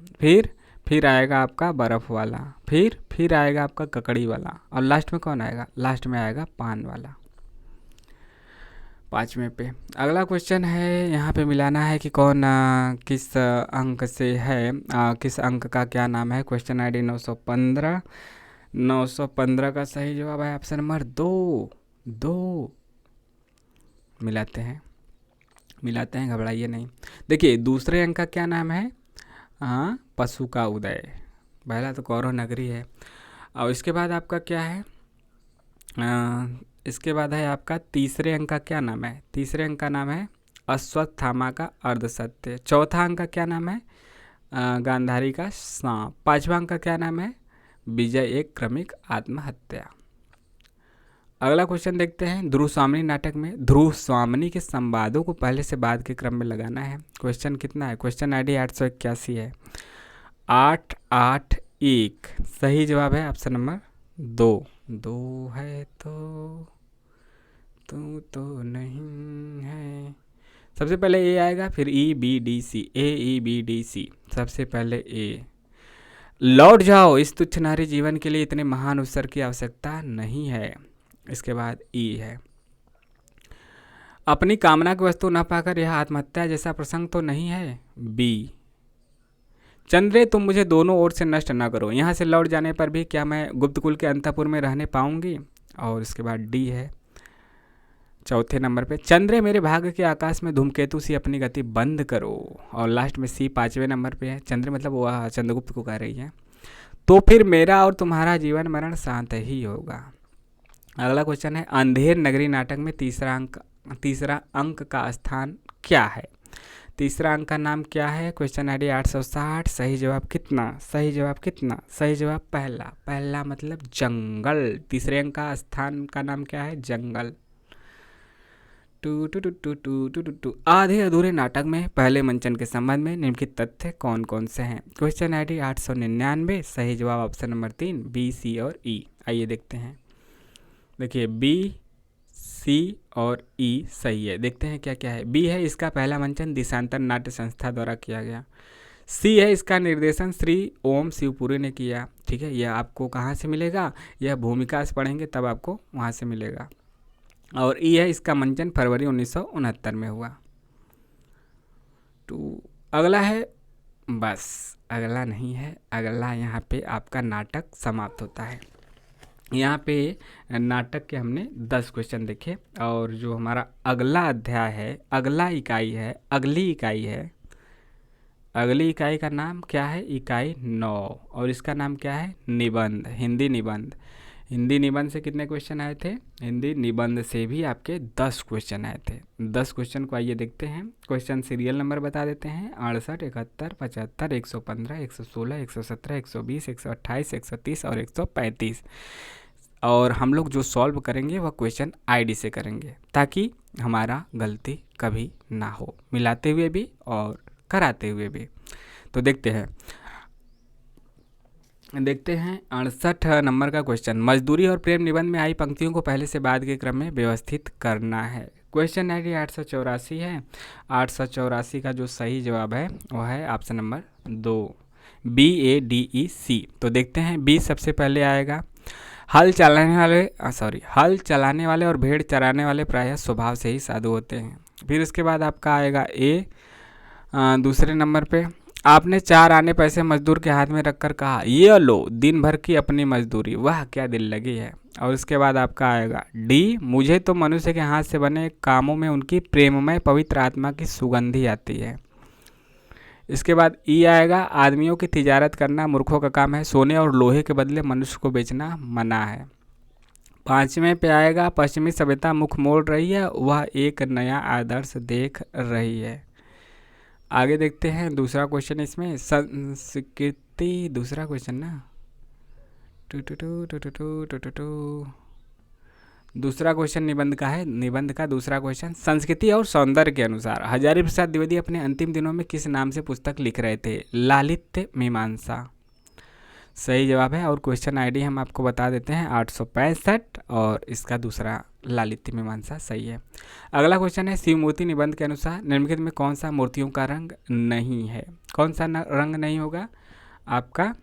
फिर आएगा आपका बर्फ़ वाला, फिर आएगा आपका ककड़ी वाला, और लास्ट में कौन आएगा? लास्ट में आएगा पान वाला 5वें पे। अगला क्वेश्चन है यहाँ पे मिलाना है कि कौन किस अंक से है, किस अंक का क्या नाम है। Question ID 915। 915 का सही जवाब है ऑप्शन नंबर 2। मिलाते हैं, घबराइए नहीं। देखिए दूसरे अंक का क्या नाम है? पशु का उदय। पहला तो कौरव नगरी है। और इसके बाद आपका क्या है? इसके बाद है आपका तीसरे अंक का क्या नाम है? तीसरे अंक का नाम है अश्वत्थामा का अर्धसत्य। चौथा अंक का क्या नाम है? गांधारी का सांप। 5वां अंक का क्या नाम है? विजय एक क्रमिक आत्महत्या। अगला क्वेश्चन देखते हैं ध्रुव स्वामिनी नाटक में ध्रुव स्वामिनी के संवादों को पहले से बाद के क्रम में लगाना है। क्वेश्चन कितना है? क्वेश्चन आईडी 881 है। 881 सही जवाब है ऑप्शन नंबर 2 है तो तू तो नहीं है। सबसे पहले ए आएगा, फिर ई बी डी सी, ए ई बी डी सी। सबसे पहले ए। लौट जाओ, इस तुच्छ नारी जीवन के लिए इतने महान अवसर की आवश्यकता नहीं है। इसके बाद ई है। अपनी कामना की वस्तु न पाकर यह आत्महत्या जैसा प्रसंग तो नहीं है। बी। चंद्रे तुम मुझे दोनों ओर से नष्ट न करो, यहाँ से लौट जाने पर भी क्या मैं गुप्तकुल के अंतपुर में रहने पाऊंगी। और इसके बाद डी है चौथे नंबर पे, चंद्रे मेरे भाग्य के आकाश में धूमकेतु सी अपनी गति बंद करो। और लास्ट में सी पांचवें नंबर पे है, चंद्र मतलब वह चंद्रगुप्त को कह रही है, तो फिर मेरा और तुम्हारा जीवन मरण शांत ही होगा। अगला क्वेश्चन है, अंधेर नगरी नाटक में तीसरा अंक का स्थान क्या है। तीसरा अंक का नाम क्या है। Question ID 860। सही जवाब कितना, सही जवाब कितना, सही जवाब पहला। पहला मतलब जंगल। तीसरे अंक का स्थान का नाम क्या है, जंगल। टू टू टू टू टू टू टू टू आधे अधूरे नाटक में पहले मंचन के संबंध में निम्नलिखित तथ्य कौन कौन से हैं। Question ID 899। सही जवाब ऑप्शन नंबर 3 बी, सी और ई। आइए देखते हैं। देखिए बी, सी और ई सही है। देखते हैं क्या क्या है। बी है, इसका पहला मंचन दिशांतर नाट्य संस्था द्वारा किया गया। सी है, इसका निर्देशन श्री ओम शिवपुरी ने किया। ठीक है, यह आपको कहाँ से मिलेगा, यह भूमिका से पढ़ेंगे तब आपको वहाँ से मिलेगा। और ई है, इसका मंचन फरवरी 1969 में हुआ। तो अगला है, बस अगला नहीं है, अगला यहाँ पे आपका नाटक समाप्त होता है। यहाँ पे नाटक के हमने 10 क्वेश्चन देखे। और जो हमारा अगला अध्याय है, अगला इकाई है, अगली इकाई है, अगली इकाई का नाम क्या है, इकाई 9। और इसका नाम क्या है, निबंध, हिंदी निबंध। हिंदी निबंध से कितने क्वेश्चन आए थे, हिंदी निबंध से भी आपके 10 क्वेश्चन आए थे। 10 क्वेश्चन को आइए देखते हैं। क्वेश्चन सीरियल नंबर बता देते हैं, 68, 71, 75, 115, 116, 117, 120, 128, 130 और 135। और हम लोग जो सॉल्व करेंगे वह क्वेश्चन आईडी से करेंगे, ताकि हमारा गलती कभी ना हो, मिलाते हुए भी और कराते हुए भी। तो देखते हैं 68 नंबर का क्वेश्चन, मजदूरी और प्रेम निबंध में आई पंक्तियों को पहले से बाद के क्रम में व्यवस्थित करना है। क्वेश्चन आईडी 884 है। 884 का जो सही जवाब है वह है ऑप्शन नंबर 2, BADEC। तो देखते हैं, बी सबसे पहले आएगा। हल चलाने वाले और भेड़ चराने वाले प्रायः स्वभाव से ही साधु होते हैं। फिर उसके बाद आपका आएगा ए। दूसरे नंबर पे, आपने 4 आने पैसे मजदूर के हाथ में रखकर कहा, ये लो दिन भर की अपनी मजदूरी, वाह क्या दिल लगी है। और उसके बाद आपका आएगा डी, मुझे तो मनुष्य के हाथ से बने कामों में उनकी प्रेममय पवित्र आत्मा की सुगंधी आती है। इसके बाद ई आएगा, आदमियों की तिजारत करना मूर्खों का काम है, सोने और लोहे के बदले मनुष्य को बेचना मना है। 5वें पे आएगा, पश्चिमी सभ्यता मुख मोड़ रही है, वह एक नया आदर्श देख रही है। आगे देखते हैं दूसरा क्वेश्चन, इसमें संस्कृति, दूसरा क्वेश्चन ना, दूसरा क्वेश्चन निबंध का है। निबंध का दूसरा क्वेश्चन, संस्कृति और सौंदर्य के अनुसार हजारी प्रसाद द्विवेदी अपने अंतिम दिनों में किस नाम से पुस्तक लिख रहे थे, लालित्य मीमांसा। सही जवाब है। और क्वेश्चन आईडी हम आपको बता देते हैं 865, और इसका दूसरा लालित्य मीमांसा सही है। अगला क्वेश्चन है, शिव मूर्ति निबंध के अनुसार निम्नलिखित में कौन सा मूर्तियों का रंग नहीं है। कौन सा रंग नहीं होगा आपका,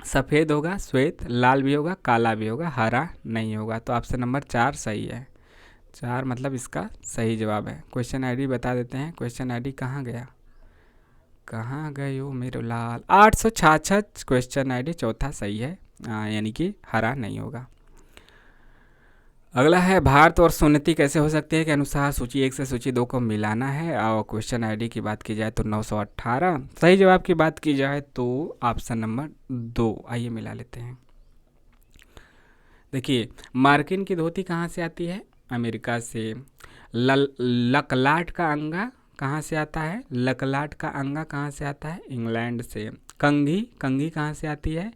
सफ़ेद होगा, श्वेत, लाल भी होगा, काला भी होगा, हरा नहीं होगा। तो ऑप्शन नंबर 4 सही है। 4 मतलब इसका सही जवाब है। क्वेश्चन आईडी बता देते हैं। क्वेश्चन आईडी कहाँ गया, कहाँ गए हो मेरे लाल। 866 क्वेश्चन आईडी चौथा सही है, यानी कि हरा नहीं होगा। अगला है, भारत और सोनती कैसे हो सकते हैं के अनुसार सूची 1 से सूची 2 को मिलाना है। और क्वेश्चन आईडी की बात की जाए तो 918। सही जवाब की बात की जाए तो ऑप्शन नंबर 2। आइए मिला लेते हैं। देखिए, मार्किन की धोती कहाँ से आती है, अमेरिका से। लकलाट का अंगा कहाँ से आता है, लकलाट का अंगा कहाँ से आता है, इंग्लैंड से। कंघी कहाँ से आती है,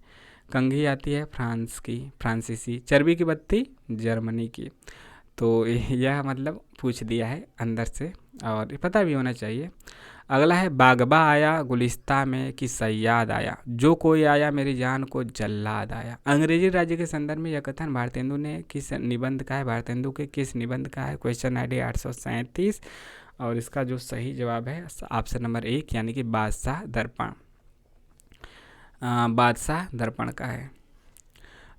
कंघी आती है फ्रांस की, फ्रांसीसी। चर्बी की बत्ती जर्मनी की। तो यह मतलब पूछ दिया है अंदर से, और पता भी होना चाहिए। अगला है, बागबा आया गुलिस्ता में कि सयाद आया, जो कोई आया मेरी जान को जल्लाद आया। अंग्रेजी राज्य के संदर्भ में यह कथन भारतेंदु ने किस निबंध का है, भारतेंदु के किस निबंध का है। क्वेश्चन आईडी 837, और इसका जो सही जवाब है ऑप्शन नंबर 1, यानी कि बादशाह दर्पण, बादशाह दर्पण का है।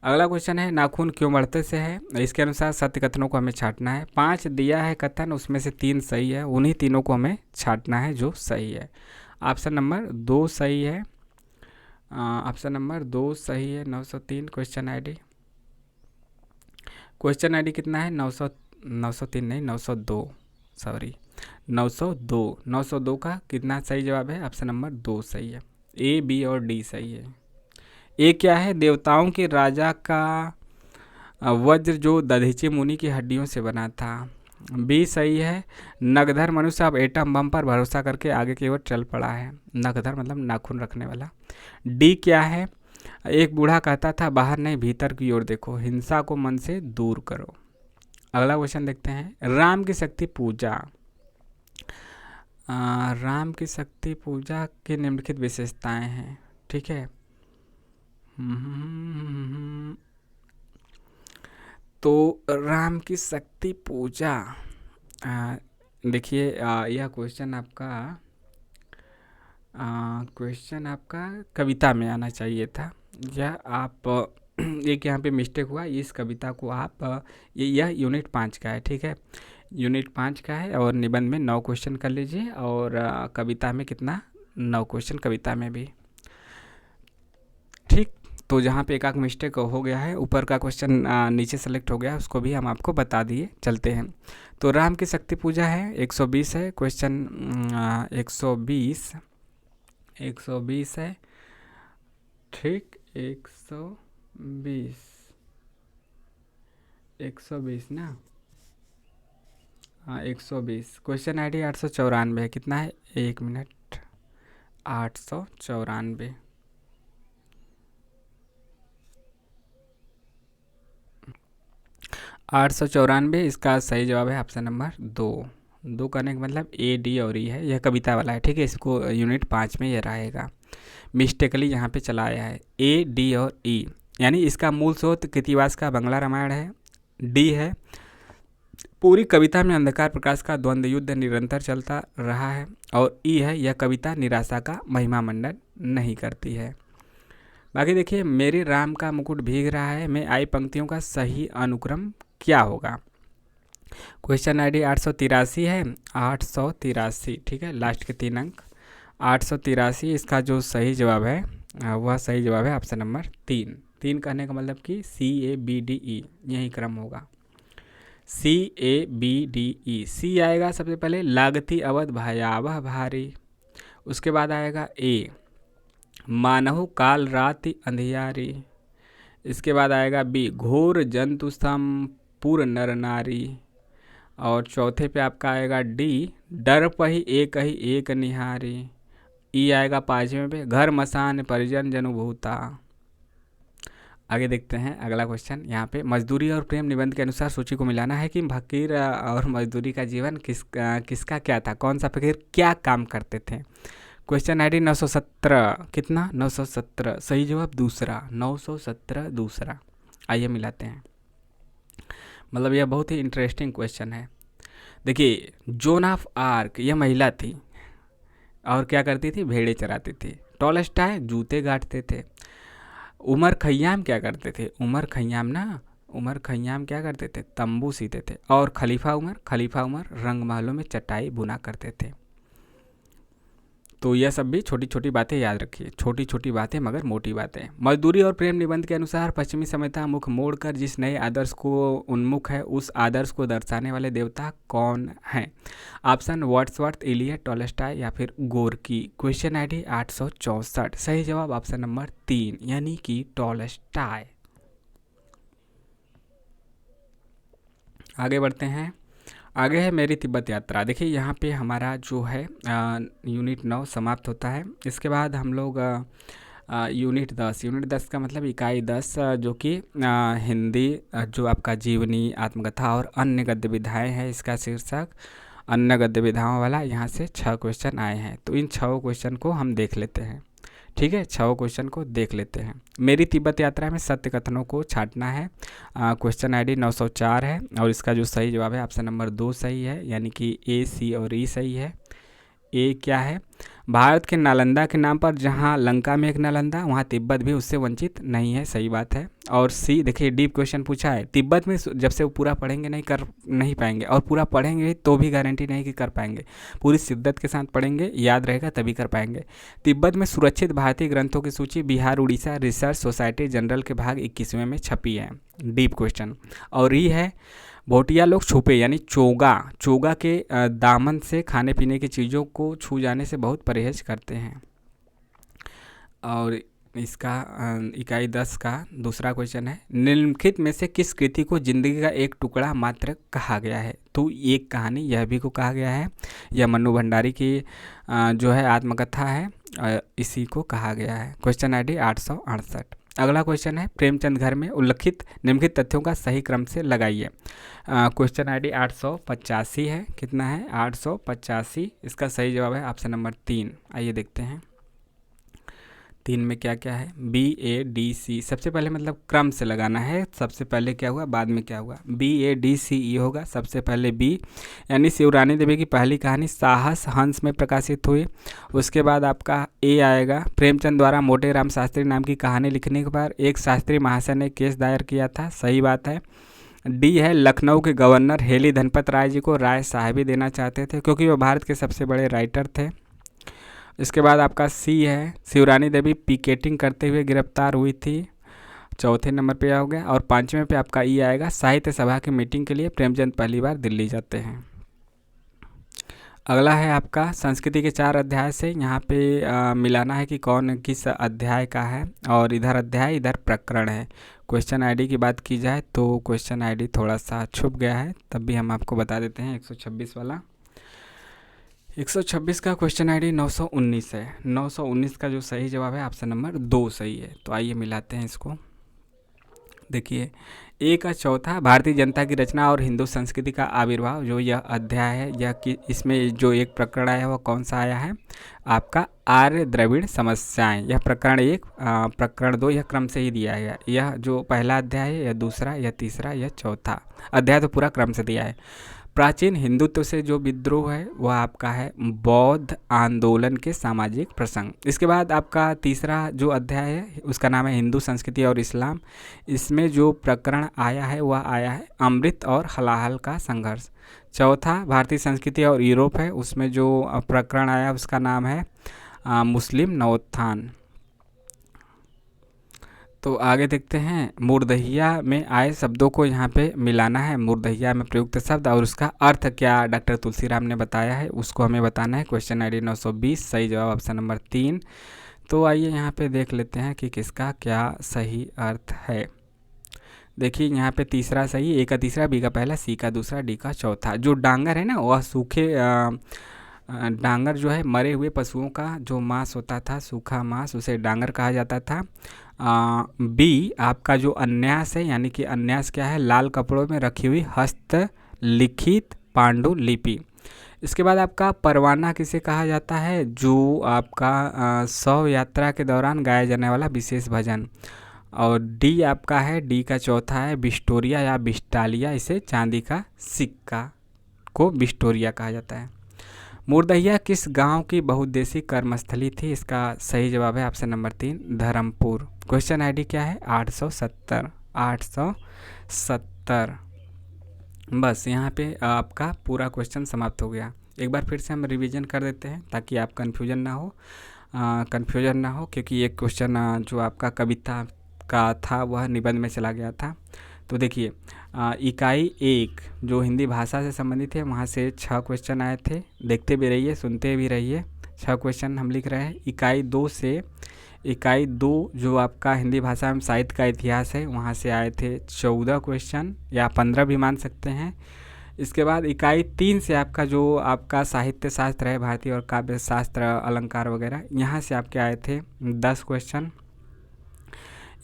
अगला क्वेश्चन है नाखून क्यों बढ़ते से है, इसके अनुसार सत्य कथनों को हमें छांटना है। 5 दिया है कथन, उसमें से 3 सही है, उन्हीं तीनों को हमें छांटना है जो सही है। ऑप्शन नंबर 2 सही है, ऑप्शन नंबर 2 सही है। 903 क्वेश्चन आईडी कितना है, 903 नहीं 902, सॉरी 902 का कितना सही जवाब है, ऑप्शन नंबर 2 सही है। ए, बी और डी सही है। ए क्या है, देवताओं के राजा का वज्र जो दधीचि मुनि की हड्डियों से बना था। बी सही है, नगधर मनुष्य अब एटम बम पर भरोसा करके आगे की ओर चल पड़ा है। नगधर मतलब नाखून रखने वाला। डी क्या है, एक बूढ़ा कहता था बाहर नहीं भीतर की ओर देखो, हिंसा को मन से दूर करो। अगला क्वेश्चन देखते हैं, राम की शक्ति पूजा। राम की शक्ति पूजा की निम्नलिखित विशेषताएं हैं, ठीक है। तो राम की शक्ति पूजा, देखिए यह क्वेश्चन आपका कविता में आना चाहिए था, या आप एक यहाँ पे मिस्टेक हुआ। इस कविता को आप यह यूनिट 5 का है, ठीक है, यूनिट 5 का है। और निबंध में 9 क्वेश्चन कर लीजिए, और कविता में कितना, 9 क्वेश्चन कविता में भी, ठीक। तो जहाँ पे एक आध मिस्टेक हो गया है, ऊपर का क्वेश्चन नीचे सेलेक्ट हो गया है, उसको भी हम आपको बता दिए। चलते हैं, तो राम की शक्ति पूजा है, 120 है क्वेश्चन, 120 है, ठीक। 120 ना, हाँ 120। क्वेश्चन आईडी 894 है, कितना है, 1 मिनट, 894, 894 इसका सही जवाब है ऑप्शन नंबर 2 करने का मतलब ए, डी और ई है। यह कविता वाला है, ठीक है, इसको यूनिट 5 में ये रहेगा, मिस्टेकली यहाँ पे चला आया है। ए, डी और ई, यानी इसका मूल स्रोत कृतिवास का बंगला रामायण है। डी है, पूरी कविता में अंधकार प्रकाश का द्वंद्व युद्ध निरंतर चलता रहा है। और ई है, यह कविता निराशा का महिमा मंडन नहीं करती है। बाकी देखिए, मेरे राम का मुकुट भीग रहा है में आई पंक्तियों का सही अनुक्रम क्या होगा। क्वेश्चन आईडी 883 है, 883, ठीक है, लास्ट के 3 अंक 883। इसका जो सही जवाब है वह सही जवाब है ऑप्शन नंबर 3 कहने का मतलब कि सी, ए, बी, डी, ई, यही क्रम होगा, सी, ए, बी, डी, ई। सी आएगा सबसे पहले, लागती अवध भयावह भारी। उसके बाद आएगा ए, मानहु काल राति अंधियारी। इसके बाद आएगा बी, घोर जंतु पुर नर नारी। और चौथे पे आपका आएगा डी, डर पही एक निहारी। ई आएगा 5वें पे, घर मसान परिजन जनुभूता। आगे देखते हैं अगला क्वेश्चन। यहाँ पे मजदूरी और प्रेम निबंध के अनुसार सूची को मिलाना है कि फकीर और मजदूरी का जीवन किसका क्या था, कौन सा फकीर क्या काम करते थे। क्वेश्चन आईडी 917, कितना, 917, सही जवाब दूसरा, 917 दूसरा। आइए मिलाते हैं, मतलब यह बहुत ही इंटरेस्टिंग क्वेश्चन है। देखिए, जोन ऑफ आर्क यह महिला थी और क्या करती थी, भेड़े चराती थी। टॉलस्टॉय जूते गांठते थे। उमर खय्याम क्या करते थे, उमर खय्याम क्या करते थे, तंबू सीते थे। और खलीफा उमर रंगमहलों में चटाई बुना करते थे। तो यह सब भी छोटी छोटी बातें याद रखिए, छोटी छोटी बातें मगर मोटी बातें। मजदूरी और प्रेम निबंध के अनुसार पश्चिमी सभ्यता मुख मोड़कर जिस नए आदर्श को उन्मुख है, उस आदर्श को दर्शाने वाले देवता कौन हैं। ऑप्शन वर्ड्सवर्थ, इलियट, टॉलस्टॉय या फिर गोर्की। क्वेश्चन आईडी 864, सही जवाब ऑप्शन नंबर 3 यानी कि टॉलस्टॉय। आगे बढ़ते हैं, आगे है मेरी तिब्बत यात्रा। देखिए यहाँ पे हमारा जो है यूनिट 9 समाप्त होता है। इसके बाद हम लोग यूनिट 10 का मतलब इकाई 10 जो कि हिंदी जो आपका जीवनी, आत्मकथा और अन्य गद्य विधाएँ हैं, इसका शीर्षक अन्य गद्य विधाओं वाला। यहाँ से 6 क्वेश्चन आए हैं, तो इन 6 क्वेश्चन को हम देख लेते हैं, ठीक है, 6 क्वेश्चन को देख लेते हैं। मेरी तिब्बत यात्रा में सत्य कथनों को छांटना है। क्वेश्चन आईडी 904 है और इसका जो सही जवाब है ऑप्शन नंबर 2 सही है, यानी कि ए, सी और ई सही है। ए क्या है, भारत के नालंदा के नाम पर जहाँ लंका में एक नालंदा, वहाँ तिब्बत भी उससे वंचित नहीं है, सही बात है। और सी, देखिए डीप क्वेश्चन पूछा है, तिब्बत में जब से वो पूरा पढ़ेंगे नहीं पाएंगे, और पूरा पढ़ेंगे तो भी गारंटी नहीं कि कर पाएंगे, पूरी शिद्दत के साथ पढ़ेंगे, याद रहेगा तभी कर पाएंगे। तिब्बत में सुरक्षित भारतीय ग्रंथों की सूची Bihar Orissa research society general के भाग 21वें में छपी है। Deep question. और ये है, भोटिया लोग छुपे यानी चोगा के दामन से खाने पीने की चीज़ों को छू जाने से बहुत परहेज करते हैं। और इसका इकाई 10 का दूसरा क्वेश्चन है, निम्नलिखित में से किस कृति को जिंदगी का एक टुकड़ा मात्र कहा गया है? तो एक कहानी यह भी को कहा गया है, यह मन्नू भंडारी की जो है आत्मकथा है, इसी को कहा गया है। Question ID 868। अगला क्वेश्चन है, प्रेमचंद घर में उल्लिखित निम्नलिखित तथ्यों का सही क्रम से लगाइए। क्वेश्चन ID 885 है। कितना है? 885। इसका सही जवाब है ऑप्शन नंबर 3। आइए देखते हैं 3 में क्या क्या है। BADC, सबसे पहले मतलब क्रम से लगाना है, सबसे पहले क्या हुआ बाद में क्या हुआ। BADCE होगा। सबसे पहले B यानी शिवरानी देवी की पहली कहानी साहस हंस में प्रकाशित हुई। उसके बाद आपका A आएगा, प्रेमचंद द्वारा मोटे राम शास्त्री नाम की कहानी लिखने के बाद एक शास्त्री महाशय ने केस दायर किया था, सही बात है। D है, लखनऊ के गवर्नर हेली धनपत राय जी को राय साहबी देना चाहते थे क्योंकि वो भारत के सबसे बड़े राइटर थे। इसके बाद आपका C है, शिवरानी देवी पिकेटिंग करते हुए गिरफ्तार हुई थी, चौथे नंबर पे हो गया। और 5वें पे आपका E आएगा, साहित्य सभा की मीटिंग के लिए प्रेमचंद पहली बार दिल्ली जाते हैं। अगला है आपका संस्कृति के 4 अध्याय से, यहाँ पे मिलाना है कि कौन किस अध्याय का है, और इधर अध्याय इधर प्रकरण है। क्वेश्चन ID की बात की जाए तो क्वेश्चन ID थोड़ा सा छुप गया है, तब भी हम आपको बता देते हैं। 126 वाला, 126 का क्वेश्चन ID 919 है। 919 का जो सही जवाब है ऑप्शन नंबर 2 सही है। तो आइए मिलाते हैं इसको। देखिए A का चौथा, भारतीय जनता की रचना और हिंदू संस्कृति का आविर्भाव, जो यह अध्याय है, यह कि इसमें जो एक प्रकरण आया है वह कौन सा आया है? आपका आर्य द्रविड़ समस्याएं। यह प्रकरण 1, प्रकरण 2, यह क्रम से ही दिया है। यह जो पहला अध्याय है, यह दूसरा, यह तीसरा, यह चौथा अध्याय, तो पूरा क्रम से दिया है। प्राचीन हिंदुत्व से जो विद्रोह है वह आपका है बौद्ध आंदोलन के सामाजिक प्रसंग। इसके बाद आपका तीसरा जो अध्याय है उसका नाम है हिंदू संस्कृति और इस्लाम। इसमें जो प्रकरण आया है वह आया है अमृत और हलाहल का संघर्ष। चौथा भारतीय संस्कृति और यूरोप है, उसमें जो प्रकरण आया उसका नाम है मुस्लिम नवोत्थान। तो आगे देखते हैं, मूर्धहिया में आए शब्दों को यहाँ पे मिलाना है, मूर्धहिया में प्रयुक्त शब्द और उसका अर्थ क्या डॉक्टर तुलसीराम ने बताया है उसको हमें बताना है। क्वेश्चन ID 920, सही जवाब ऑप्शन नंबर 3। तो आइए यहाँ पे देख लेते हैं कि किसका क्या सही अर्थ है। देखिए यहाँ पे तीसरा सही, A का तीसरा, B का पहला, C का दूसरा, D का चौथा। जो डांगर है ना वह सूखे डांगर जो है मरे हुए पशुओं का जो मांस होता था, सूखा मांस, उसे डांगर कहा जाता था। B आपका जो अन्यास है, यानी कि अन्यास क्या है? लाल कपड़ों में रखी हुई हस्तलिखित पांडुलिपि। इसके बाद आपका परवाना किसे कहा जाता है? जो आपका शव यात्रा के दौरान गाया जाने वाला विशेष भजन। और D आपका है, D का चौथा है बिस्टोरिया या बिस्टालिया, इसे चांदी का सिक्का को बिस्टोरिया कहा जाता है। मूर्धहिया किस गांव की बहुउद्देशीय कर्मस्थली थी? इसका सही जवाब है option number 3 Dharampur. Question ID क्या है? 870। 870। बस यहाँ पे आपका पूरा क्वेश्चन समाप्त हो गया। एक बार फिर से हम रिवीजन कर देते हैं ताकि आप कन्फ्यूजन ना हो, क्योंकि एक क्वेश्चन जो आपका कविता का था वह निबंध में चला गया था। तो देखिए इकाई 1 जो हिंदी भाषा से संबंधित है वहाँ से 6 क्वेश्चन आए थे, देखते भी रहिए सुनते भी रहिए। 6 क्वेश्चन हम लिख रहे हैं। इकाई 2 जो आपका हिंदी भाषा में साहित्य का इतिहास है वहाँ से आए थे 14 क्वेश्चन, या 15 भी मान सकते हैं। इसके बाद इकाई 3 से आपका जो आपका साहित्य शास्त्र है, भारतीय और काव्य शास्त्र, अलंकार वगैरह, यहाँ से आपके आए थे 10 क्वेश्चन।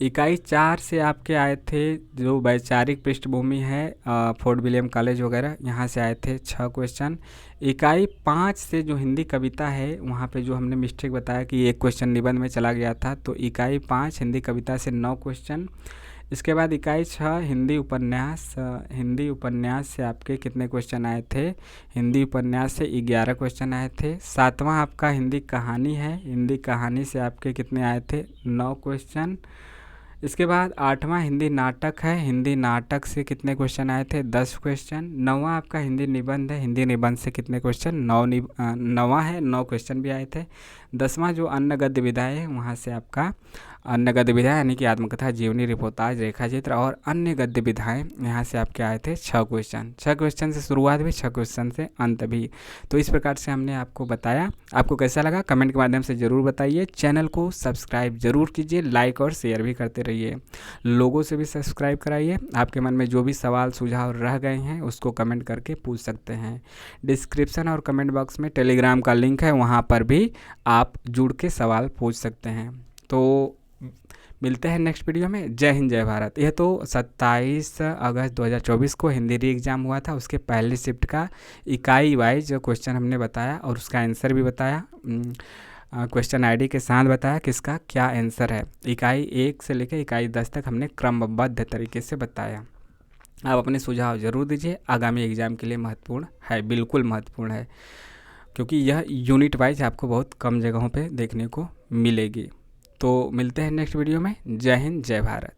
इकाई 4 से आपके आए थे जो वैचारिक पृष्ठभूमि है, फोर्ट विलियम कॉलेज वगैरह, यहाँ से आए थे 6 क्वेश्चन। इकाई 5 से जो हिंदी कविता है वहाँ पे जो हमने मिस्टेक बताया कि एक क्वेश्चन निबंध में चला गया था, तो इकाई 5 हिंदी कविता से 9 क्वेश्चन। इसके बाद इकाई 6 हिंदी उपन्यास। हिंदी उपन्यास से आपके कितने क्वेश्चन आए थे? हिंदी उपन्यास से 11 क्वेश्चन आए थे। 7वां आपका हिंदी कहानी है। हिंदी कहानी से आपके कितने आए थे? 9 क्वेश्चन। इसके बाद 8वां हिंदी नाटक है। हिंदी नाटक से कितने क्वेश्चन आए थे? 10 क्वेश्चन। 9वां आपका हिंदी निबंध है। हिंदी निबंध से कितने क्वेश्चन? 9वां है, 9 क्वेश्चन भी आए थे। 10वां जो अन्य गद्य विधाएँ है, वहाँ से आपका अन्य गद्य विधाएँ यानी कि आत्मकथा, जीवनी, रिपोर्टाज, रेखाचित्र और अन्य गद्य विधाएँ, यहाँ से आपके आए थे 6 क्वेश्चन। 6 क्वेश्चन से शुरुआत भी, 6 क्वेश्चन से अंत भी। तो इस प्रकार से हमने आपको बताया। आपको कैसा लगा कमेंट के माध्यम से ज़रूर बताइए। चैनल को सब्सक्राइब जरूर कीजिए, लाइक और शेयर भी करते रहिए। लोगों से भी सब्सक्राइब कराइए। आपके मन में जो भी सवाल सुझाव रह गए हैं उसको कमेंट करके पूछ सकते हैं। डिस्क्रिप्शन और कमेंट बॉक्स में टेलीग्राम का लिंक है, वहाँ पर भी आप जुड़ के सवाल पूछ सकते हैं। तो मिलते हैं नेक्स्ट वीडियो में। जय हिंद, जय भारत। यह तो 27 अगस्त 2024 को हिंदी री एग्ज़ाम हुआ था, उसके पहले शिफ्ट का इकाई वाइज जो क्वेश्चन हमने बताया और उसका आंसर भी बताया, क्वेश्चन आईडी के साथ बताया किसका क्या आंसर है। इकाई 1 से लेकर इकाई 10 तक हमने क्रमबद्ध तरीके से बताया। आप अपने सुझाव जरूर दीजिए, आगामी एग्ज़ाम के लिए महत्वपूर्ण है, बिल्कुल महत्वपूर्ण है, क्योंकि यह यूनिट वाइज आपको बहुत कम जगहों पे देखने को मिलेगी। तो मिलते हैं नेक्स्ट वीडियो में। जय हिंद, जय भारत।